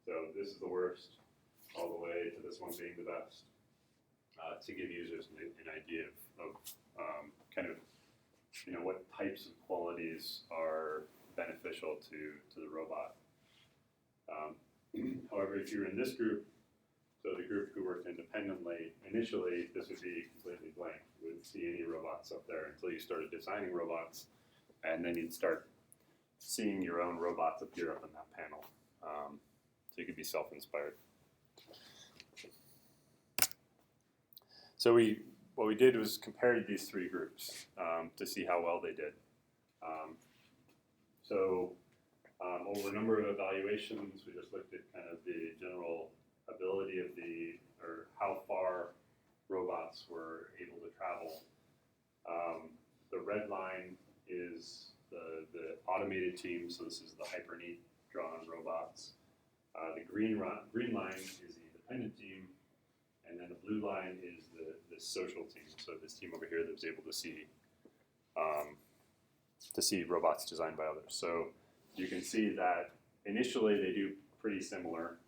Speaker 2: So this is the worst, all the way to this one being the best, to give users an idea of kind of, what types of qualities are beneficial to the robot. However, if you're in this group, so the group who worked independently, initially this would be completely blank. You wouldn't see any robots up there until you started designing robots, and then you'd start seeing your own robots appear up in that panel. So you could be self-inspired. So what we did was compared these three groups to see how well they did. Over a number of evaluations, we just looked at kind of the general ability of or how far robots were able to travel. The red line is the automated team, so this is the HyperNeat drawn robots. The green line is the independent team, and then the blue line is the social team. So this team over here that was able to see robots designed by others. So you can see that initially they do pretty similar,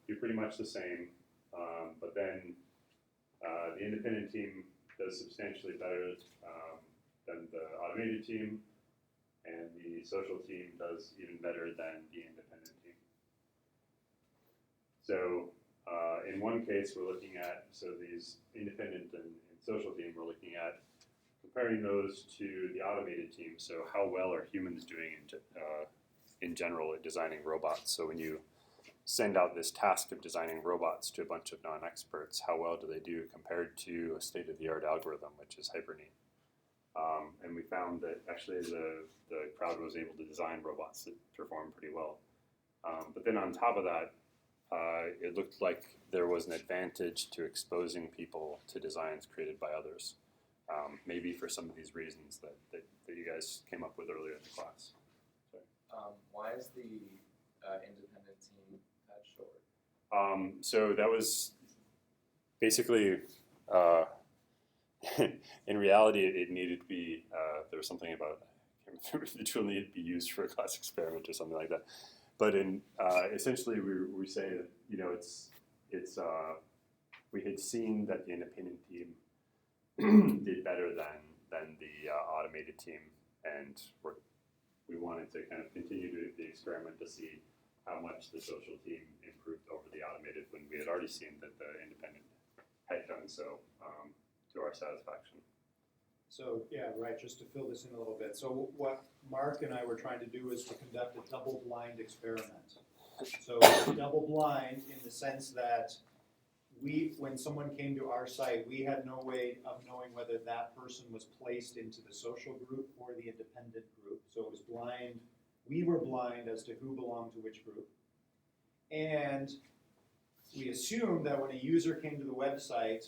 Speaker 2: do pretty much the same, but then the independent team does substantially better than the automated team, and the social team does even better than the independent team. So in one case, we're looking at, so these independent and social team, we're looking at comparing those to the automated team. So how well are humans doing in general at designing robots? So when you send out this task of designing robots to a bunch of non-experts, how well do they do compared to a state-of-the-art algorithm, which is HyperNeat? And we found that actually the crowd was able to design robots that perform pretty well. But then on top of that, it looked like there was an advantage to exposing people to designs created by others, maybe for some of these reasons that you guys came up with earlier in the class.
Speaker 4: Why is the independent team that short?
Speaker 2: So that was basically, in reality, it needed to be, there was something about, I can't remember if the tool needed to be used for a class experiment or something like that. But essentially, we say that, we had seen that the independent team did better than the automated team, and we wanted to kind of continue the experiment to see how much the social team improved over the automated when we had already seen that the independent had done so to our satisfaction.
Speaker 3: So, yeah, right, just to fill this in a little bit. So what Mark and I were trying to do is to conduct a double-blind experiment. So double-blind in the sense that when someone came to our site, we had no way of knowing whether that person was placed into the social group or the independent group. So it was blind. We were blind as to who belonged to which group. And we assumed that when a user came to the website,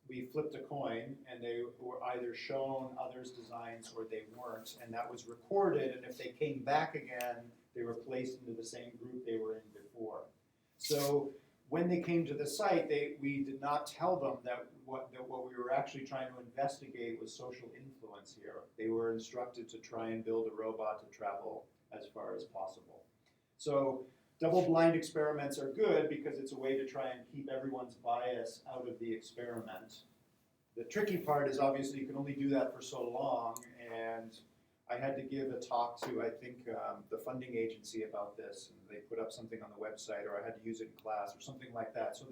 Speaker 3: we flipped a coin and they were either shown others' designs or they weren't, and that was recorded, and if they came back again, they were placed into the same group they were in before. So when they came to the site, we did not tell them that what we were actually trying to investigate was social influence here. They were instructed to try and build a robot to travel as far as possible. So double-blind experiments are good because it's a way to try and keep everyone's bias out of the experiment. The tricky part is obviously you can only do that for so long, and I had to give a talk to, I think, the funding agency about this, and they put up something on the website, or I had to use it in class, or something like that. So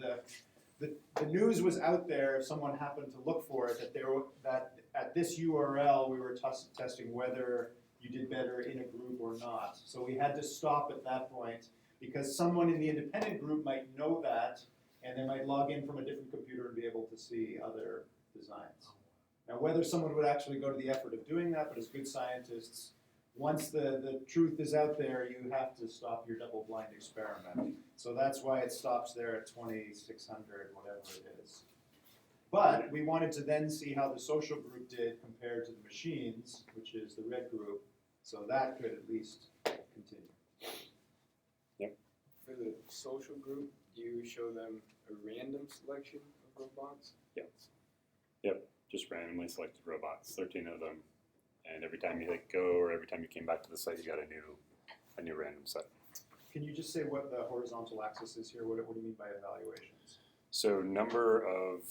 Speaker 3: the news was out there if someone happened to look for it, that at this URL we were testing whether you did better in a group or not. So we had to stop at that point, because someone in the independent group might know that, and they might log in from a different computer and be able to see other designs. Now, whether someone would actually go to the effort of doing that, but as good scientists, once the truth is out there, you have to stop your double-blind experiment. So that's why it stops there at 2,600, whatever it is. But we wanted to then see how the social group did compared to the machines, which is the red group, so that could at least continue.
Speaker 5: For the social group, do you show them a random selection of robots?
Speaker 2: Yep, just randomly selected robots, 13 of them, and every time you hit go or every time you came back to the site, you got a new random set.
Speaker 3: Can you just say what the horizontal axis is here? What do you mean by evaluations?
Speaker 2: So number of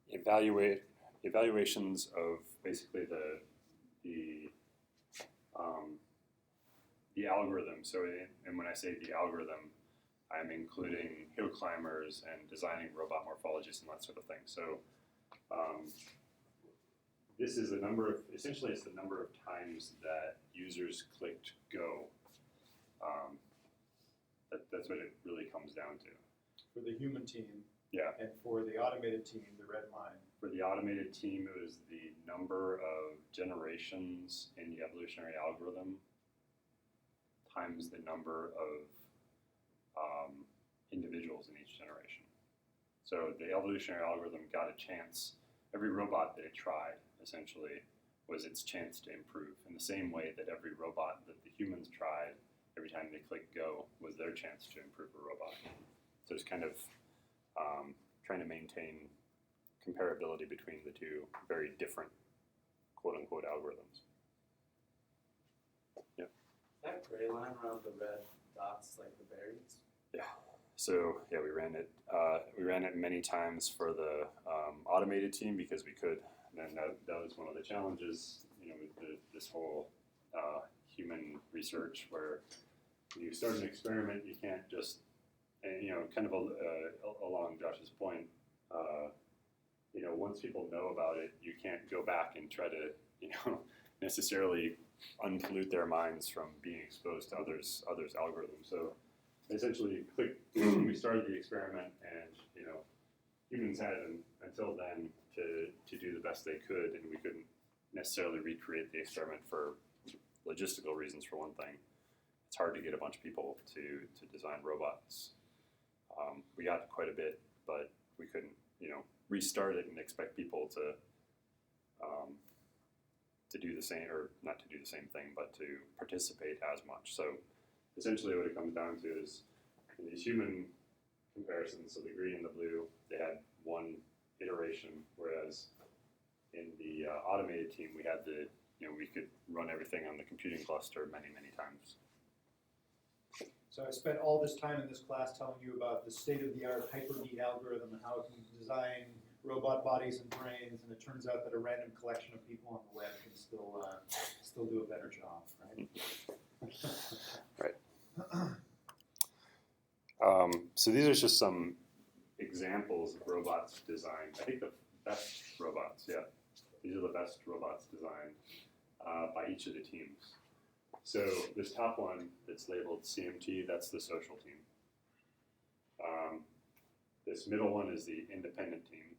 Speaker 2: evaluations of basically the algorithm. So and when I say the algorithm, I'm including hill climbers and designing robot morphologies and that sort of thing. So this is essentially it's the number of times that users clicked go. That's what it really comes down to.
Speaker 3: For the human team.
Speaker 2: Yeah.
Speaker 3: And for the automated team, the red line.
Speaker 2: For the automated team, it was the number of generations in the evolutionary algorithm times the number of individuals in each generation. So the evolutionary algorithm got a chance. Every robot that it tried, essentially, was its chance to improve in the same way that every robot that the humans tried, every time they clicked go, was their chance to improve a robot. So it's kind of trying to maintain comparability between the two very different quote-unquote algorithms. Yep.
Speaker 6: That gray line around the red dots, like the berries?
Speaker 2: Yeah. So yeah, we ran it. We ran it many times for the automated team because we could. And that was one of the challenges, with this whole human research, where when you start an experiment, you can't just, kind of along Josh's point, once people know about it, you can't go back and try to, necessarily unpollute their minds from being exposed to others' algorithms. So essentially, we started the experiment, and humans had until then to do the best they could, and we couldn't necessarily recreate the experiment for logistical reasons. For one thing, it's hard to get a bunch of people to design robots. We got quite a bit, but we couldn't, restart it and expect people to do the same, or not to do the same thing, but to participate as much. So essentially what it comes down to is in these human comparisons, so the green and the blue, they had one iteration, whereas in the automated team, we had we could run everything on the computing cluster many, many times.
Speaker 3: So I spent all this time in this class telling you about the state-of-the-art hyper-beat algorithm and how it can design robot bodies and brains, and it turns out that a random collection of people on the web can still do a better job, right?
Speaker 2: Right. So these are just some examples of robots designed. I think the best robots, yeah. These are the best robots designed by each of the teams. So this top one that's labeled CMT, that's the social team. This middle one is the independent team.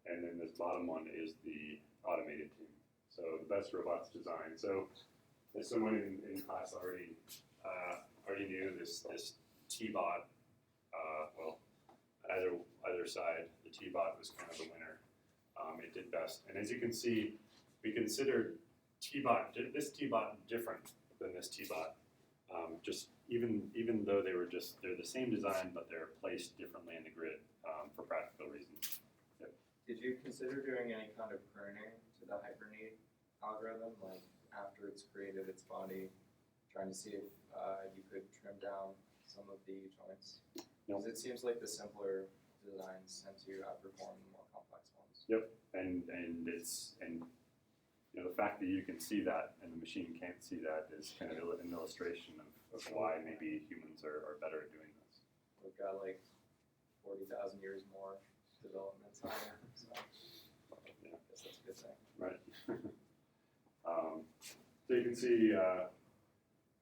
Speaker 2: And then this bottom one is the automated team. So the best robots designed. So as someone in class already knew, this T-bot, either side, the T-bot was kind of the winner. It did best. And as you can see, we considered this T-bot different than this T-bot. Just even though they're the same design, but they're placed differently in the grid for practical reasons. Yep.
Speaker 4: Did you consider doing any kind of pruning to the hyperneat algorithm, like after it's created its body, trying to see if you could trim down some of the joints? Because it seems like the simpler designs tend to outperform the more complex ones.
Speaker 2: Yep, and the fact that you can see that and the machine can't see that is kind of an illustration of why maybe humans are better at doing this.
Speaker 4: We've got like 40,000 years more development time, so
Speaker 2: Yeah.
Speaker 4: I guess that's a good thing.
Speaker 2: Right. So you can see,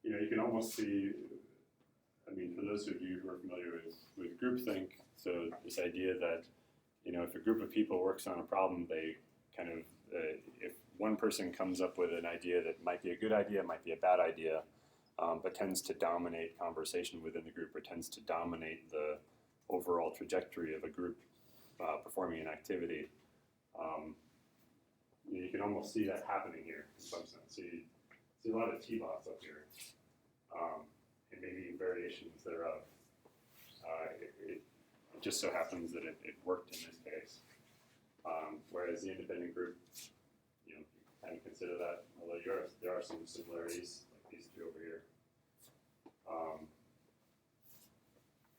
Speaker 2: you can almost see, for those of you who are familiar with groupthink, so this idea that if a group of people works on a problem, they kind of, if one person comes up with an idea that might be a good idea, might be a bad idea, but tends to dominate conversation within the group or tends to dominate the overall trajectory of a group performing an activity. You can almost see that happening here in some sense. So you see a lot of T-bots up here, and maybe variations thereof. It just so happens that it worked in this case. Whereas the independent group, you kind of consider that, although there are some similarities, like these two over here.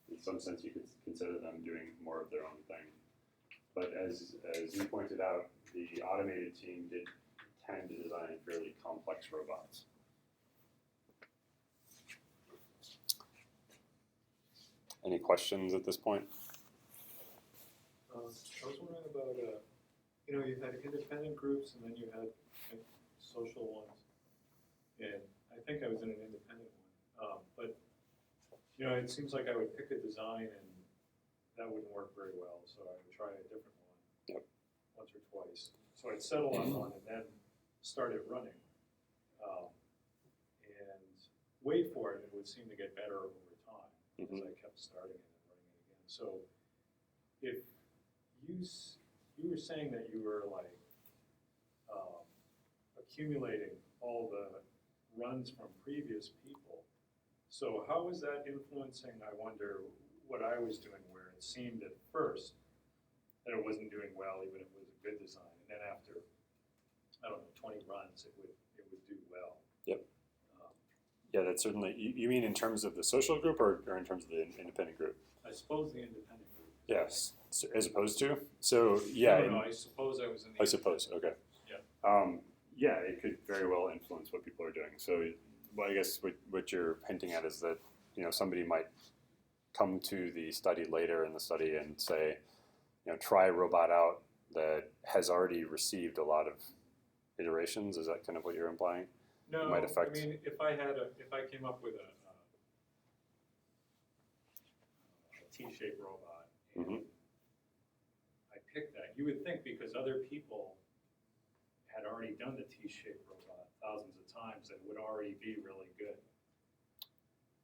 Speaker 2: In some sense, you could consider them doing more of their own thing. But as you pointed out, the automated team did tend to design fairly complex robots. Any questions at this point?
Speaker 7: I was wondering about, you had independent groups and then you had social ones. And I think I was in an independent one. But, it seems like I would pick a design and that wouldn't work very well. So I would try a different one once or twice. So I'd settle on one and then start it running. And wait for it, and it would seem to get better over time because I kept starting it and running it again. So if you were saying that you were like accumulating all the runs from previous people. So how was that influencing, I wonder, what I was doing, where it seemed at first that it wasn't doing well, even if it was a good design, and then after, 20 runs, it would do well.
Speaker 2: Yep. Yeah, that's certainly. You mean in terms of the social group or in terms of the independent group?
Speaker 7: I suppose the independent group.
Speaker 2: Yes, so, as opposed to. So yeah.
Speaker 7: No, I suppose I was in the.
Speaker 2: I suppose. Okay.
Speaker 7: Yeah.
Speaker 2: Yeah, it could very well influence what people are doing. So, well, I guess what you're hinting at is that somebody might come to the study later in the study and say, try a robot out that has already received a lot of iterations. Is that kind of what you're implying?
Speaker 7: No,
Speaker 2: might affect.
Speaker 7: I mean, if I came up with a T-shaped robot, and I picked that, you would think because other people had already done the T-shaped robot thousands of times, that it would already be really good.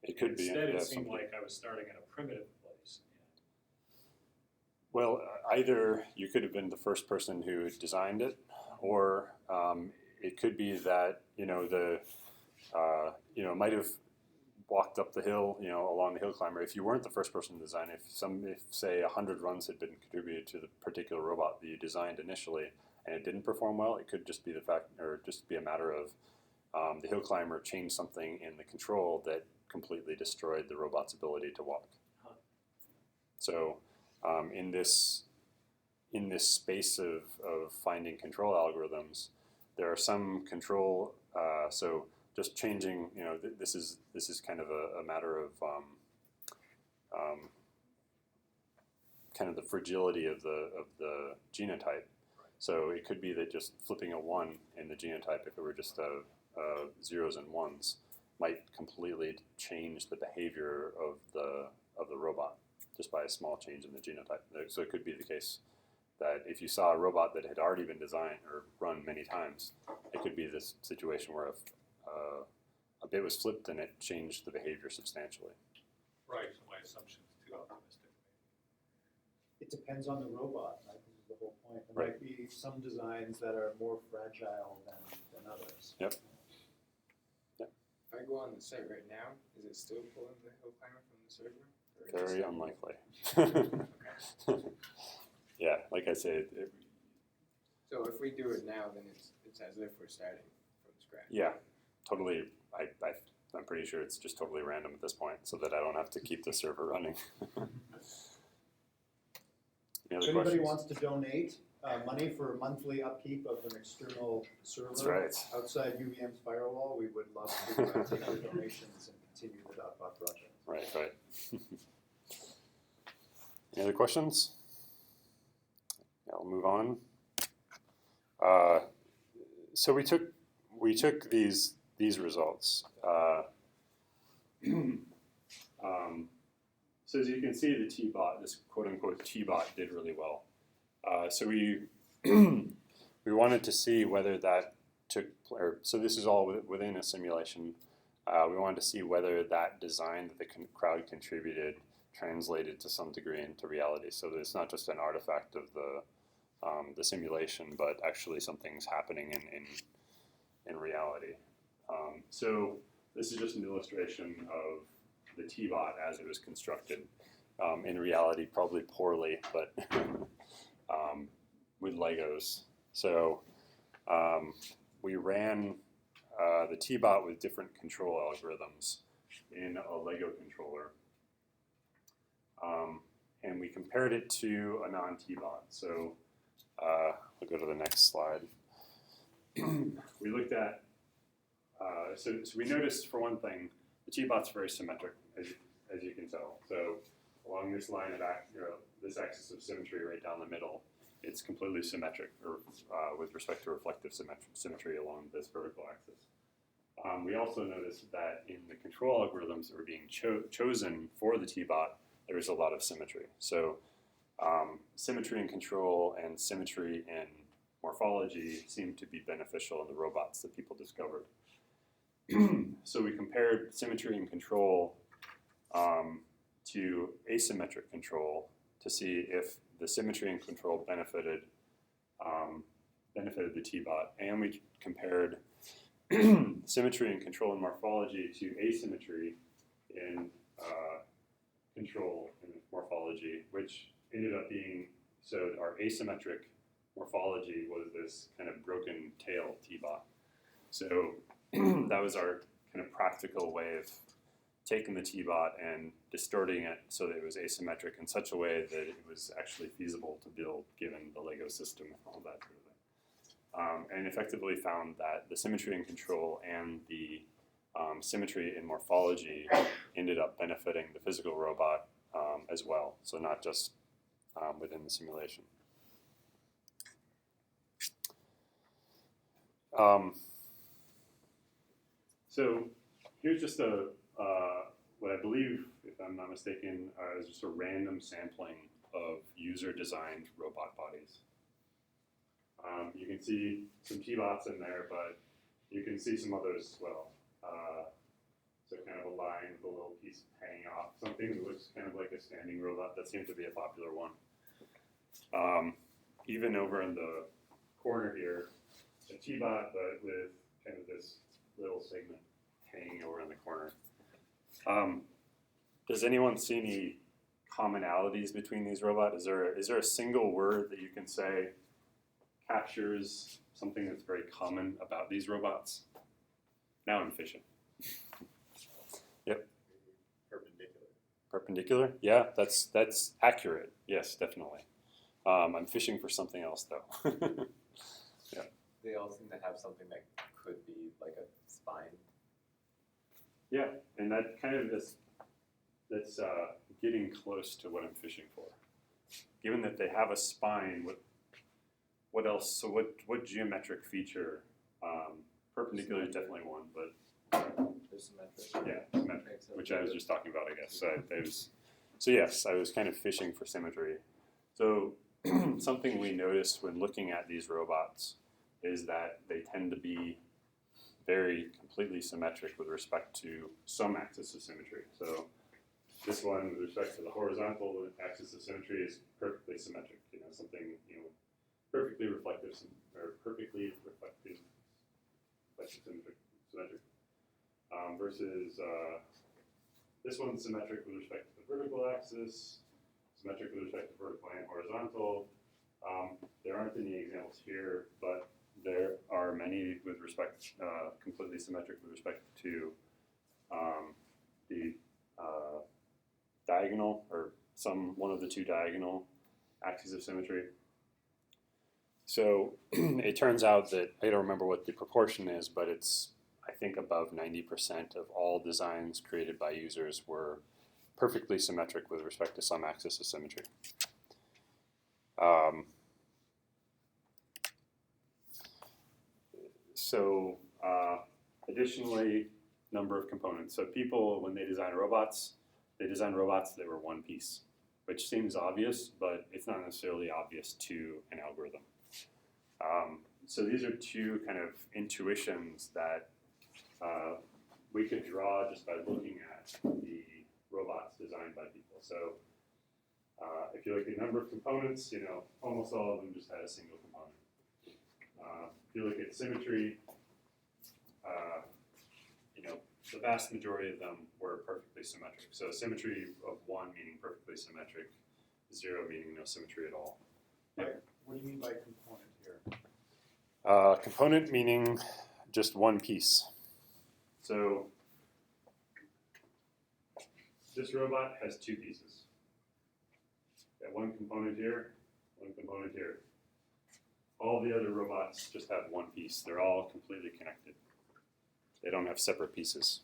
Speaker 2: It could be.
Speaker 7: Instead, it seemed like I was starting at a primitive place.
Speaker 2: Well, either you could have been the first person who designed it, or it could be that might have walked up the hill, along the hill climber. If you weren't the first person to design it, if say 100 runs had been contributed to the particular robot that you designed initially, and it didn't perform well, it could just be the fact, or just be a matter of the hill climber changed something in the control that completely destroyed the robot's ability to walk. So in this space of finding control algorithms, there are some control. So just changing, this is kind of a matter of kind of the fragility of the genotype. So it could be that just flipping a 1 in the genotype, if it were just zeros and ones, might completely change the behavior of the robot just by a small change in the genotype. So it could be the case that if you saw a robot that had already been designed or run many times, it could be this situation where a bit was flipped and it changed the behavior substantially.
Speaker 7: Right, so my assumption is too optimistic.
Speaker 3: It depends on the robot, right? This is the whole point. There
Speaker 2: Right.
Speaker 3: might be some designs that are more fragile than others.
Speaker 2: Yep.
Speaker 5: If I go on the site right now, is it still pulling the hill climber from the server? Or it
Speaker 2: Very
Speaker 5: just-
Speaker 2: unlikely. Yeah, like I say,
Speaker 5: So if we do it now, then it's as if we're starting from scratch.
Speaker 2: yeah, totally. I'm pretty sure it's just totally random at this point, so that I don't have to keep the server running. Any other
Speaker 3: If anybody
Speaker 2: questions?
Speaker 3: wants to donate money for monthly upkeep of an external server
Speaker 2: That's right.
Speaker 3: outside UVM's firewall, we would love to take your donations and continue the DotBot project.
Speaker 2: Right. Any other questions? Yeah, we'll move on. So we took these results. So as you can see, the T-bot, this quote-unquote T-bot, did really well. So we we wanted to see whether that so this is all within a simulation. We wanted to see whether that design that the crowd contributed translated to some degree into reality. So that it's not just an artifact of the simulation, but actually something's happening in reality. So this is just an illustration of the T-Bot as it was constructed. In reality, probably poorly, but with Legos. So we ran the T-Bot with different control algorithms in a Lego controller. And we compared it to a non-T-Bot. So we'll go to the next slide. We looked at, so we noticed, for one thing, the T-Bot's very symmetric, as you can tell. So along this line of this axis of symmetry right down the middle, it's completely symmetric, or with respect to reflective symmetry along this vertical axis. We also noticed that in the control algorithms that were being chosen for the T-Bot, there was a lot of symmetry. So symmetry in control and symmetry in morphology seemed to be beneficial in the robots that people discovered. So we compared symmetry in control to asymmetric control to see if the symmetry in control benefited the T-Bot, and we compared symmetry and control in morphology to asymmetry in control in morphology, which ended up being, so our asymmetric morphology was this kind of broken tail T-Bot. So that was our kind of practical way of taking the T-Bot and distorting it so that it was asymmetric in such a way that it was actually feasible to build given the Lego system and all that sort of thing. And effectively found that the symmetry in control and the symmetry in morphology ended up benefiting the physical robot as well, so not just within the simulation. So here's just what I believe, if I'm not mistaken, is just a random sampling of user-designed robot bodies. You can see some T-Bots in there, but you can see some others as well. So kind of a line with a little piece hanging off. Something that looks kind of like a standing robot. That seems to be a popular one. Even over in the corner here, a T-Bot, but with kind of this little segment hanging over in the corner. Does anyone see any commonalities between these robots? Is there a single word that you can say captures something that's very common about these robots? Now I'm fishing. Yep.
Speaker 6: Perpendicular.
Speaker 2: Perpendicular? Yeah, that's accurate. Yes, definitely. I'm fishing for something else though. Yeah.
Speaker 6: They all seem to have something that could be like a spine.
Speaker 2: Yeah, and that kind of that's getting close to what I'm fishing for. Given that they have a spine, what else? So what geometric feature? Perpendicular is definitely one, but
Speaker 6: There's symmetric.
Speaker 2: yeah, symmetric, which I was just talking about, I guess. So yes, I was kind of fishing for symmetry. So something we noticed when looking at these robots is that they tend to be very completely symmetric with respect to some axis of symmetry. So this one, with respect to the horizontal axis of symmetry, is perfectly symmetric. Something perfectly reflective or perfectly reflective symmetric. Versus this one's symmetric with respect to the vertical axis, symmetric with respect to vertical and horizontal. There aren't any examples here, but there are many with respect, completely symmetric with respect to the diagonal or one of the two diagonal axes of symmetry. So it turns out that, I don't remember what the proportion is, but it's, I think, above 90% of all designs created by users were perfectly symmetric with respect to some axis of symmetry. Additionally, number of components. So people, when they design robots that were one piece. which seems obvious, but it's not necessarily obvious to an algorithm. So these are two kind of intuitions that we could draw just by looking at the robots designed by people. So if you look at the number of components, almost all of them just had a single component. If you look at symmetry, the vast majority of them were perfectly symmetric. So symmetry of 1 meaning perfectly symmetric, 0 meaning no symmetry at all.
Speaker 3: What do you mean by component here?
Speaker 2: Component meaning just one piece. So this robot has 2 pieces. Got one component here, one component here. All the other robots just have one piece. They're all completely connected. They don't have separate pieces,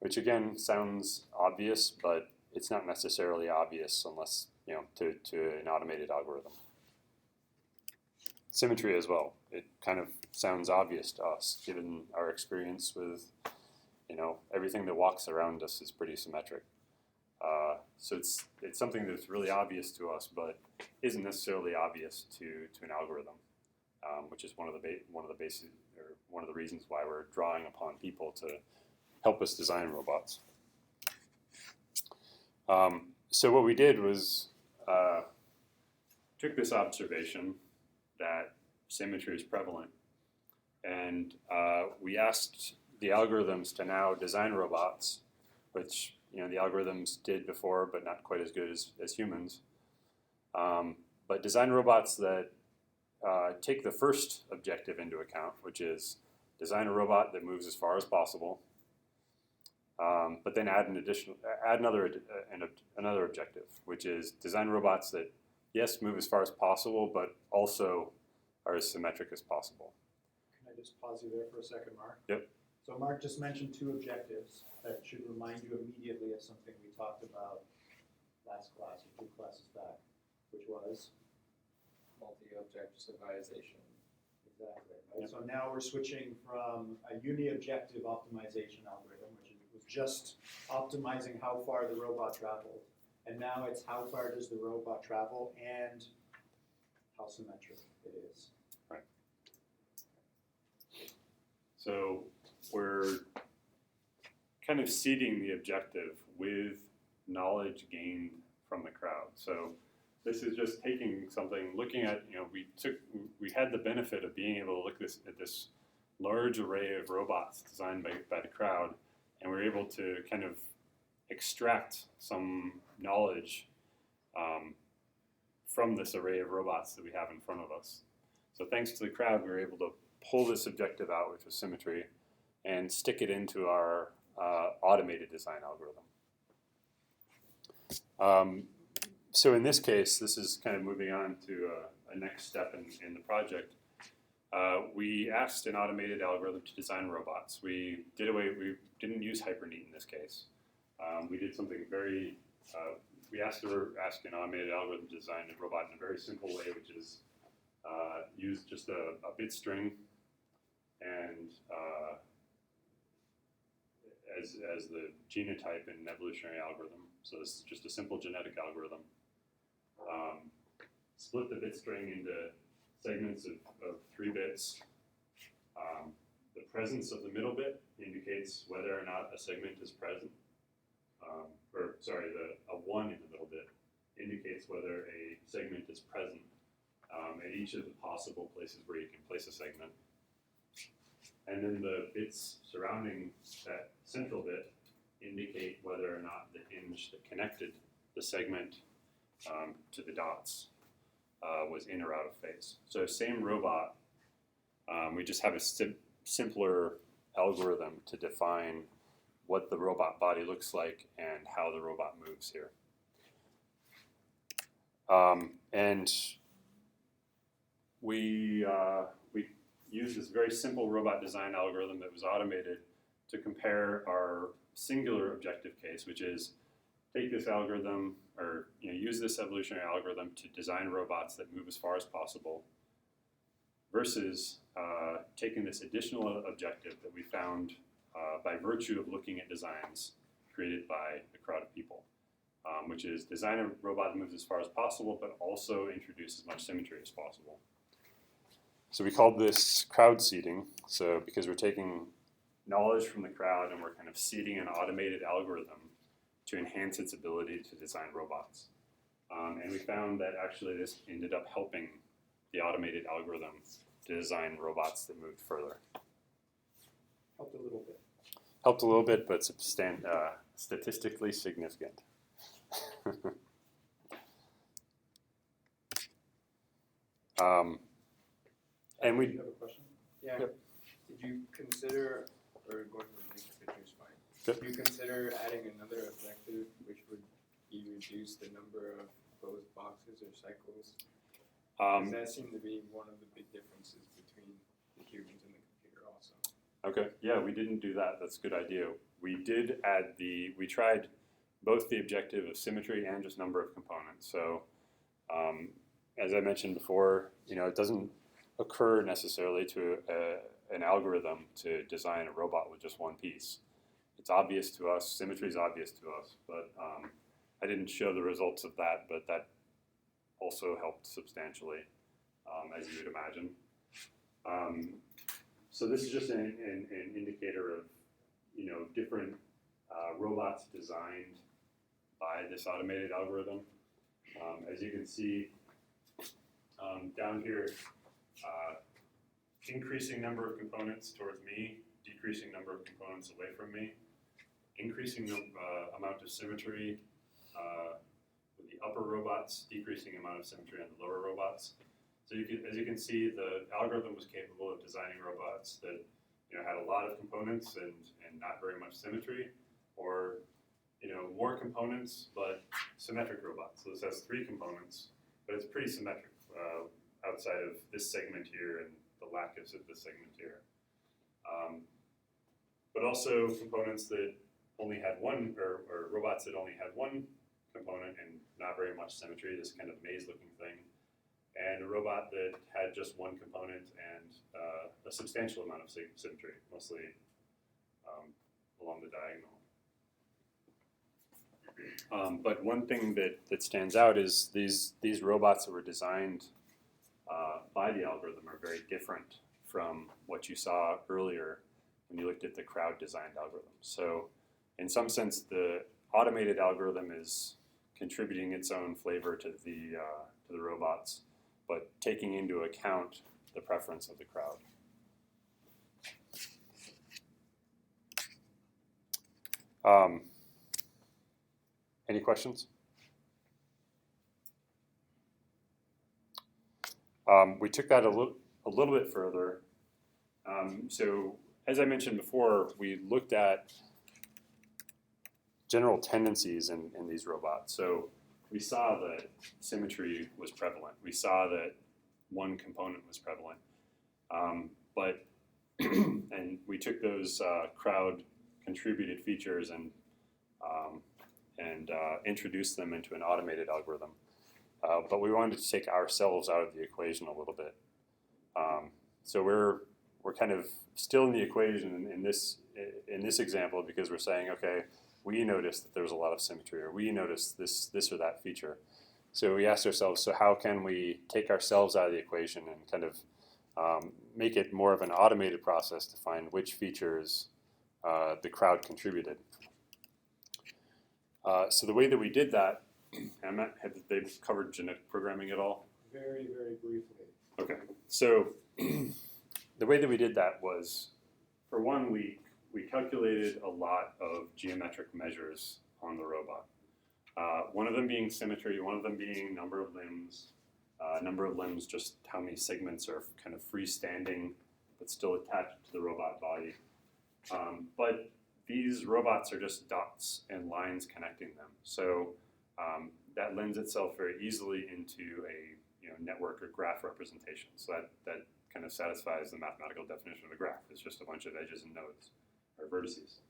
Speaker 2: which again sounds obvious, but it's not necessarily obvious unless, to an automated algorithm. Symmetry as well. It kind of sounds obvious to us, given our experience with, everything that walks around us is pretty symmetric. So it's something that's really obvious to us, but isn't necessarily obvious to an algorithm, which is one of the reasons why we're drawing upon people to help us design robots. So what we did was took this observation that symmetry is prevalent, and we asked the algorithms to now design robots, which the algorithms did before, but not quite as good as humans. But design robots that take the first objective into account, which is design a robot that moves as far as possible, but then add another objective, which is design robots that, yes, move as far as possible, but also are as symmetric as possible.
Speaker 3: Can I just pause you there for a second, Mark?
Speaker 2: Yep.
Speaker 3: So Mark just mentioned 2 objectives that should remind you immediately of something we talked about last class or 2 classes back, which was?
Speaker 4: Multi-objectivization.
Speaker 3: Exactly. Right?
Speaker 2: Yep.
Speaker 3: So now we're switching from a uni-objective optimization algorithm, which was just optimizing how far the robot traveled, and now it's how far does the robot travel and how symmetric it is.
Speaker 2: Right. So we're kind of seeding the objective with knowledge gained from the crowd. So this is just taking something, looking at, we had the benefit of being able to look at this large array of robots designed by the crowd, and we're able to kind of extract some knowledge from this array of robots that we have in front of us. So thanks to the crowd, we were able to pull this objective out, which was symmetry, and stick it into our automated design algorithm. So in this case, this is kind of moving on to a next step in the project. We asked an automated algorithm to design robots. We didn't use Hyperneat in this case. We did something very, we asked an automated algorithm to design a robot in a very simple way, which is use just a bit string and as the genotype in an evolutionary algorithm. So this is just a simple genetic algorithm. Split the bit string into segments of 3 bits. The presence of the middle bit indicates whether or not a segment is present. A 1 in the middle bit indicates whether a segment is present at each of the possible places where you can place a segment. And then the bits surrounding that central bit indicate whether or not the hinge that connected the segment to the dots was in or out of phase. So same robot, we just have a simpler algorithm to define what the robot body looks like and how the robot moves here. And we used this very simple robot design algorithm that was automated to compare our singular objective case, which is take this algorithm or use this evolutionary algorithm to design robots that move as far as possible, versus taking this additional objective that we found by virtue of looking at designs created by a crowd of people. which is design a robot that moves as far as possible, but also introduce as much symmetry as possible. So we called this crowd seeding. So because we're taking knowledge from the crowd and we're kind of seeding an automated algorithm to enhance its ability to design robots. And we found that actually this ended up helping the automated algorithm to design robots that moved further.
Speaker 3: Helped a little bit.
Speaker 2: Helped a little bit, but statistically significant. And we
Speaker 3: You have a question?
Speaker 5: Yeah.
Speaker 2: Yep.
Speaker 5: Did you consider, or going to the next picture is fine.
Speaker 2: Good.
Speaker 5: Did you consider adding another objective which would be reduce the number of closed boxes or cycles? Because that seemed to be one of the big differences between the humans and the computer also.
Speaker 2: Okay, yeah, we didn't do that. That's a good idea. We did add we tried both the objective of symmetry and just number of components. So as I mentioned before, it doesn't occur necessarily to an algorithm to design a robot with just one piece. It's obvious to us, symmetry is obvious to us, but I didn't show the results of that, but that also helped substantially, as you would imagine. So this is just an indicator of, different robots designed by this automated algorithm. As you can see down here, increasing number of components towards me, decreasing number of components away from me, increasing the amount of symmetry with the upper robots, decreasing amount of symmetry on the lower robots. So as you can see, the algorithm was capable of designing robots that had a lot of components and not very much symmetry, or more components but symmetric robots. So this has 3 components, but it's pretty symmetric outside of this segment here and the lack of this segment here. But also components that only had one, or robots that only had one component and not very much symmetry, this kind of maze-looking thing, and a robot that had just one component and a substantial amount of symmetry, mostly along the diagonal. But one thing that stands out is these robots that were designed by the algorithm are very different from what you saw earlier when you looked at the crowd-designed algorithm. So in some sense, the automated algorithm is contributing its own flavor to the robots, but taking into account the preference of the crowd. Any questions? We took that a little bit further. So as I mentioned before, we looked at general tendencies in these robots. So we saw that symmetry was prevalent. We saw that one component was prevalent. But and we took those crowd contributed features and introduced them into an automated algorithm. But we wanted to take ourselves out of the equation a little bit. So we're kind of still in the equation in this example, because we're saying, okay, we noticed that there was a lot of symmetry, or we noticed this or that feature. So we asked ourselves, so how can we take ourselves out of the equation and kind of make it more of an automated process to find which features the crowd contributed. So the way that we did that, have they covered genetic programming at all?
Speaker 3: Very, very briefly.
Speaker 2: Okay, so the way that we did that was, for 1 week, we calculated a lot of geometric measures on the robot. One of them being symmetry, one of them being number of limbs, just how many segments are kind of freestanding but still attached to the robot body. But these robots are just dots and lines connecting them. So that lends itself very easily into a network or graph representation. So that kind of satisfies the mathematical definition of a graph. It's just a bunch of edges and nodes, or vertices.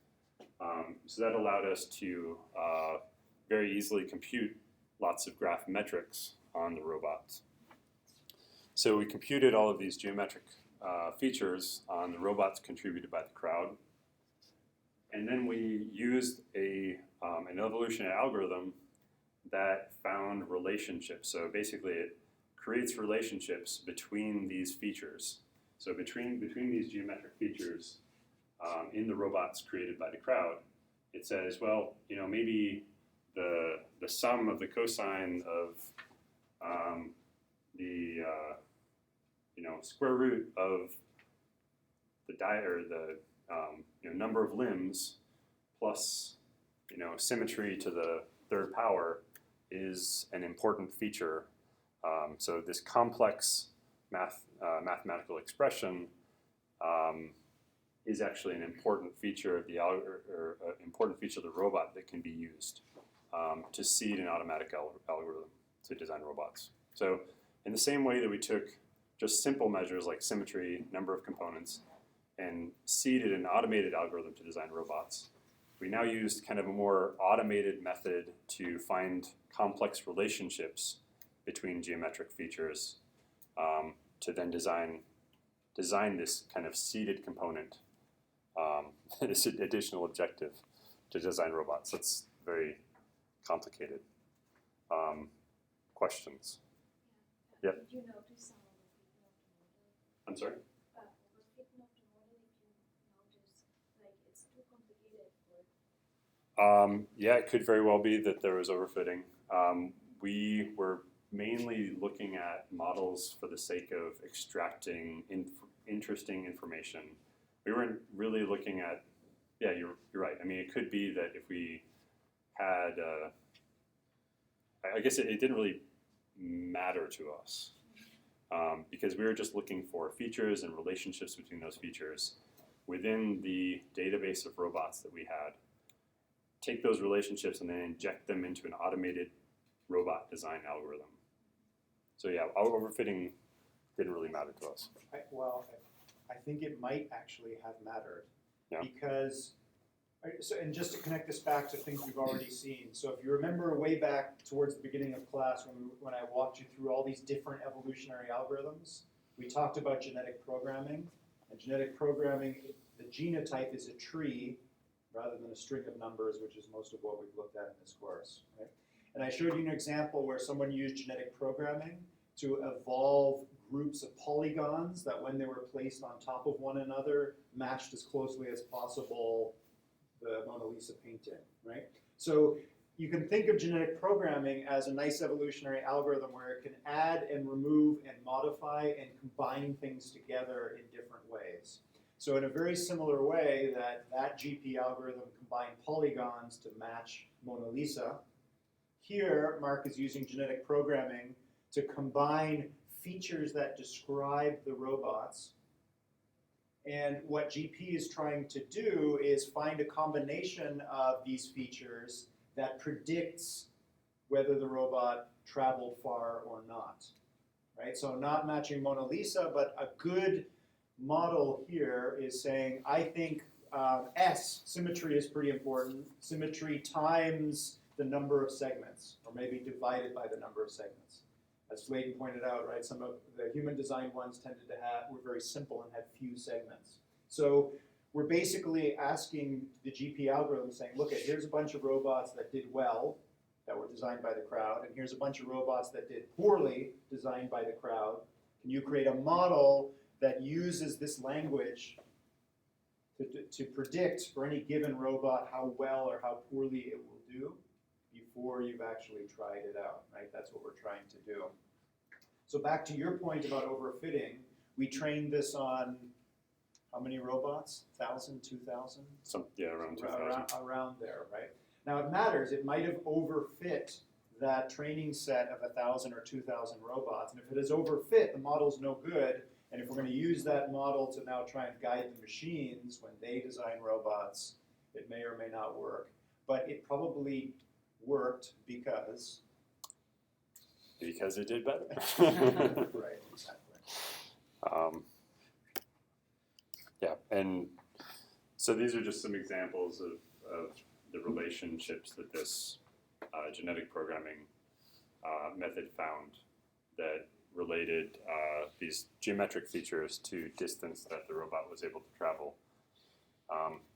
Speaker 2: So that allowed us to very easily compute lots of graph metrics on the robots. So we computed all of these geometric features on the robots contributed by the crowd. And then we used an evolutionary algorithm that found relationships. So basically, it creates relationships between these features. So between these geometric features in the robots created by the crowd, it says, well, maybe the sum of the cosine of the square root of the number of limbs plus symmetry to the third power is an important feature. So this complex mathematical expression is actually an important feature of the important feature of the robot that can be used to seed an automatic algorithm to design robots. So in the same way that we took just simple measures like symmetry, number of components, and seeded an automated algorithm to design robots, we now used kind of a more automated method to find complex relationships between geometric features to then design this kind of seeded component, this additional objective to design robots. That's very complicated. Questions? Yep.
Speaker 8: Did you notice some of the fitting of the model?
Speaker 2: I'm sorry?
Speaker 8: Was fitting of the model, if you notice, like it's too complicated for
Speaker 2: Yeah, it could very well be that there was overfitting. We were mainly looking at models for the sake of extracting interesting information. We weren't really looking at, yeah, you're right. I mean, it could be that if we had, I guess it didn't really matter to us because we were just looking for features and relationships between those features within the database of robots that we had. Take those relationships and then inject them into an automated robot design algorithm. So yeah, our overfitting didn't really matter to us.
Speaker 3: I think it might actually have mattered.
Speaker 2: Yeah.
Speaker 3: Because, and just to connect this back to things we've already seen. So if you remember way back towards the beginning of class when I walked you through all these different evolutionary algorithms, we talked about genetic programming. And genetic programming, the genotype is a tree rather than a string of numbers, which is most of what we've looked at in this course. Right? And I showed you an example where someone used genetic programming to evolve groups of polygons that when they were placed on top of one another matched as closely as possible the Mona Lisa painting, right? So you can think of genetic programming as a nice evolutionary algorithm where it can add and remove and modify and combine things together in different ways. So in a very similar way that GP algorithm combined polygons to match Mona Lisa, here Mark is using genetic programming to combine features that describe the robots. And what GP is trying to do is find a combination of these features that predicts whether the robot traveled far or not. Right? So not matching Mona Lisa, but a good model here is saying, I think symmetry is pretty important. Symmetry times the number of segments, or maybe divided by the number of segments. As Flayton pointed out, right, some of the human design ones were very simple and had few segments. So we're basically asking the GP algorithm saying, look, here's a bunch of robots that did well, that were designed by the crowd, and here's a bunch of robots that did poorly, designed by the crowd. Can you create a model that uses this language to predict for any given robot how well or how poorly it will do before you've actually tried it out, right? That's what we're trying to do. So back to your point about overfitting, we trained this on how many robots? 1,000, 2,000?
Speaker 2: Around 2,000.
Speaker 3: Around there, right? Now it matters. It might have overfit that training set of 1,000 or 2,000 robots. And if it is overfit, the model's no good. And if we're going to use that model to now try and guide the machines when they design robots, it may or may not work. But it probably worked because
Speaker 2: it did better.
Speaker 3: right, exactly.
Speaker 2: Yeah, and so these are just some examples of the relationships that this genetic programming method found that related these geometric features to distance that the robot was able to travel.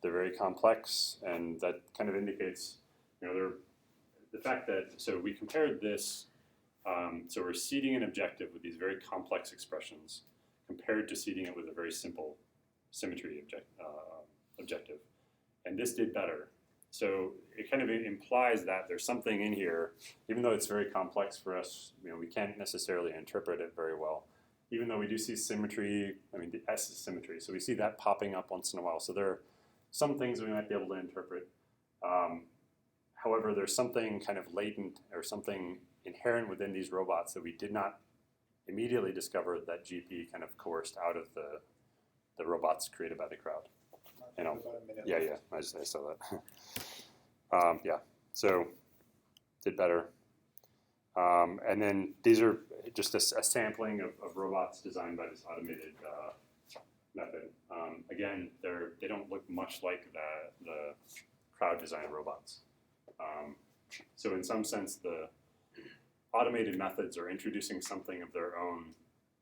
Speaker 2: They're very complex, and that kind of indicates, the fact that, so we compared this, so we're seeding an objective with these very complex expressions compared to seeding it with a very simple symmetry objective. And this did better. So it kind of implies that there's something in here, even though it's very complex for us, we can't necessarily interpret it very well. Even though we do see symmetry, the S is symmetry, so we see that popping up once in a while. So there are some things we might be able to interpret. However, there's something kind of latent or something inherent within these robots that we did not immediately discover that GP kind of coerced out of the robots created by the crowd.
Speaker 1: About a minute
Speaker 2: Yeah,
Speaker 1: left.
Speaker 2: I saw that. Yeah, so did better. And then these are just a sampling of robots designed by this automated method. Again, they don't look much like the crowd designed robots. So in some sense, the automated methods are introducing something of their own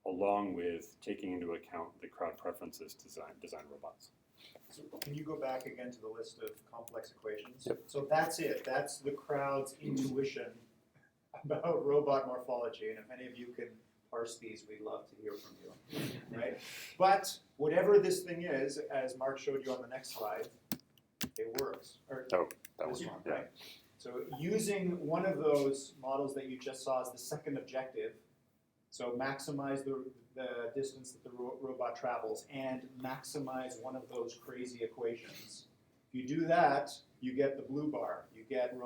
Speaker 2: along with taking into account the crowd preferences to design robots.
Speaker 3: So can you go back again to the list of complex equations?
Speaker 2: Yep.
Speaker 3: So that's it. That's the crowd's intuition about robot morphology. And if any of you can parse these, we'd love to hear from you. Right? But whatever this thing is, as Mark showed you on the next slide, it works. Or
Speaker 2: Oh, that
Speaker 3: this
Speaker 2: was
Speaker 3: one,
Speaker 2: yeah.
Speaker 3: right? So using one of those models that you just saw as the second objective, so maximize the distance that the robot travels and maximize one of those crazy equations. If you do that, you get the blue bar. You get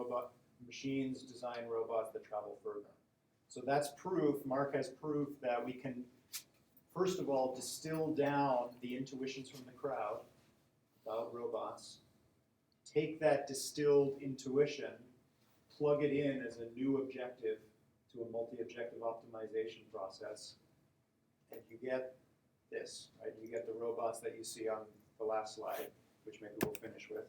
Speaker 3: machines design robots that travel further. So that's proof, Mark has proof that we can, first of all, distill down the intuitions from the crowd about robots, take that distilled intuition, plug it in as a new objective to a multi-objective optimization process, and you get this, right? You get the robots that you see on the last slide, which maybe we'll finish with,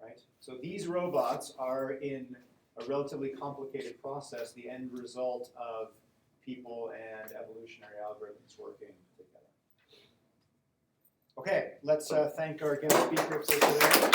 Speaker 3: right? So these robots are in a relatively complicated process, the end result of people and evolutionary algorithms working together. Okay, let's thank our guest speaker for today.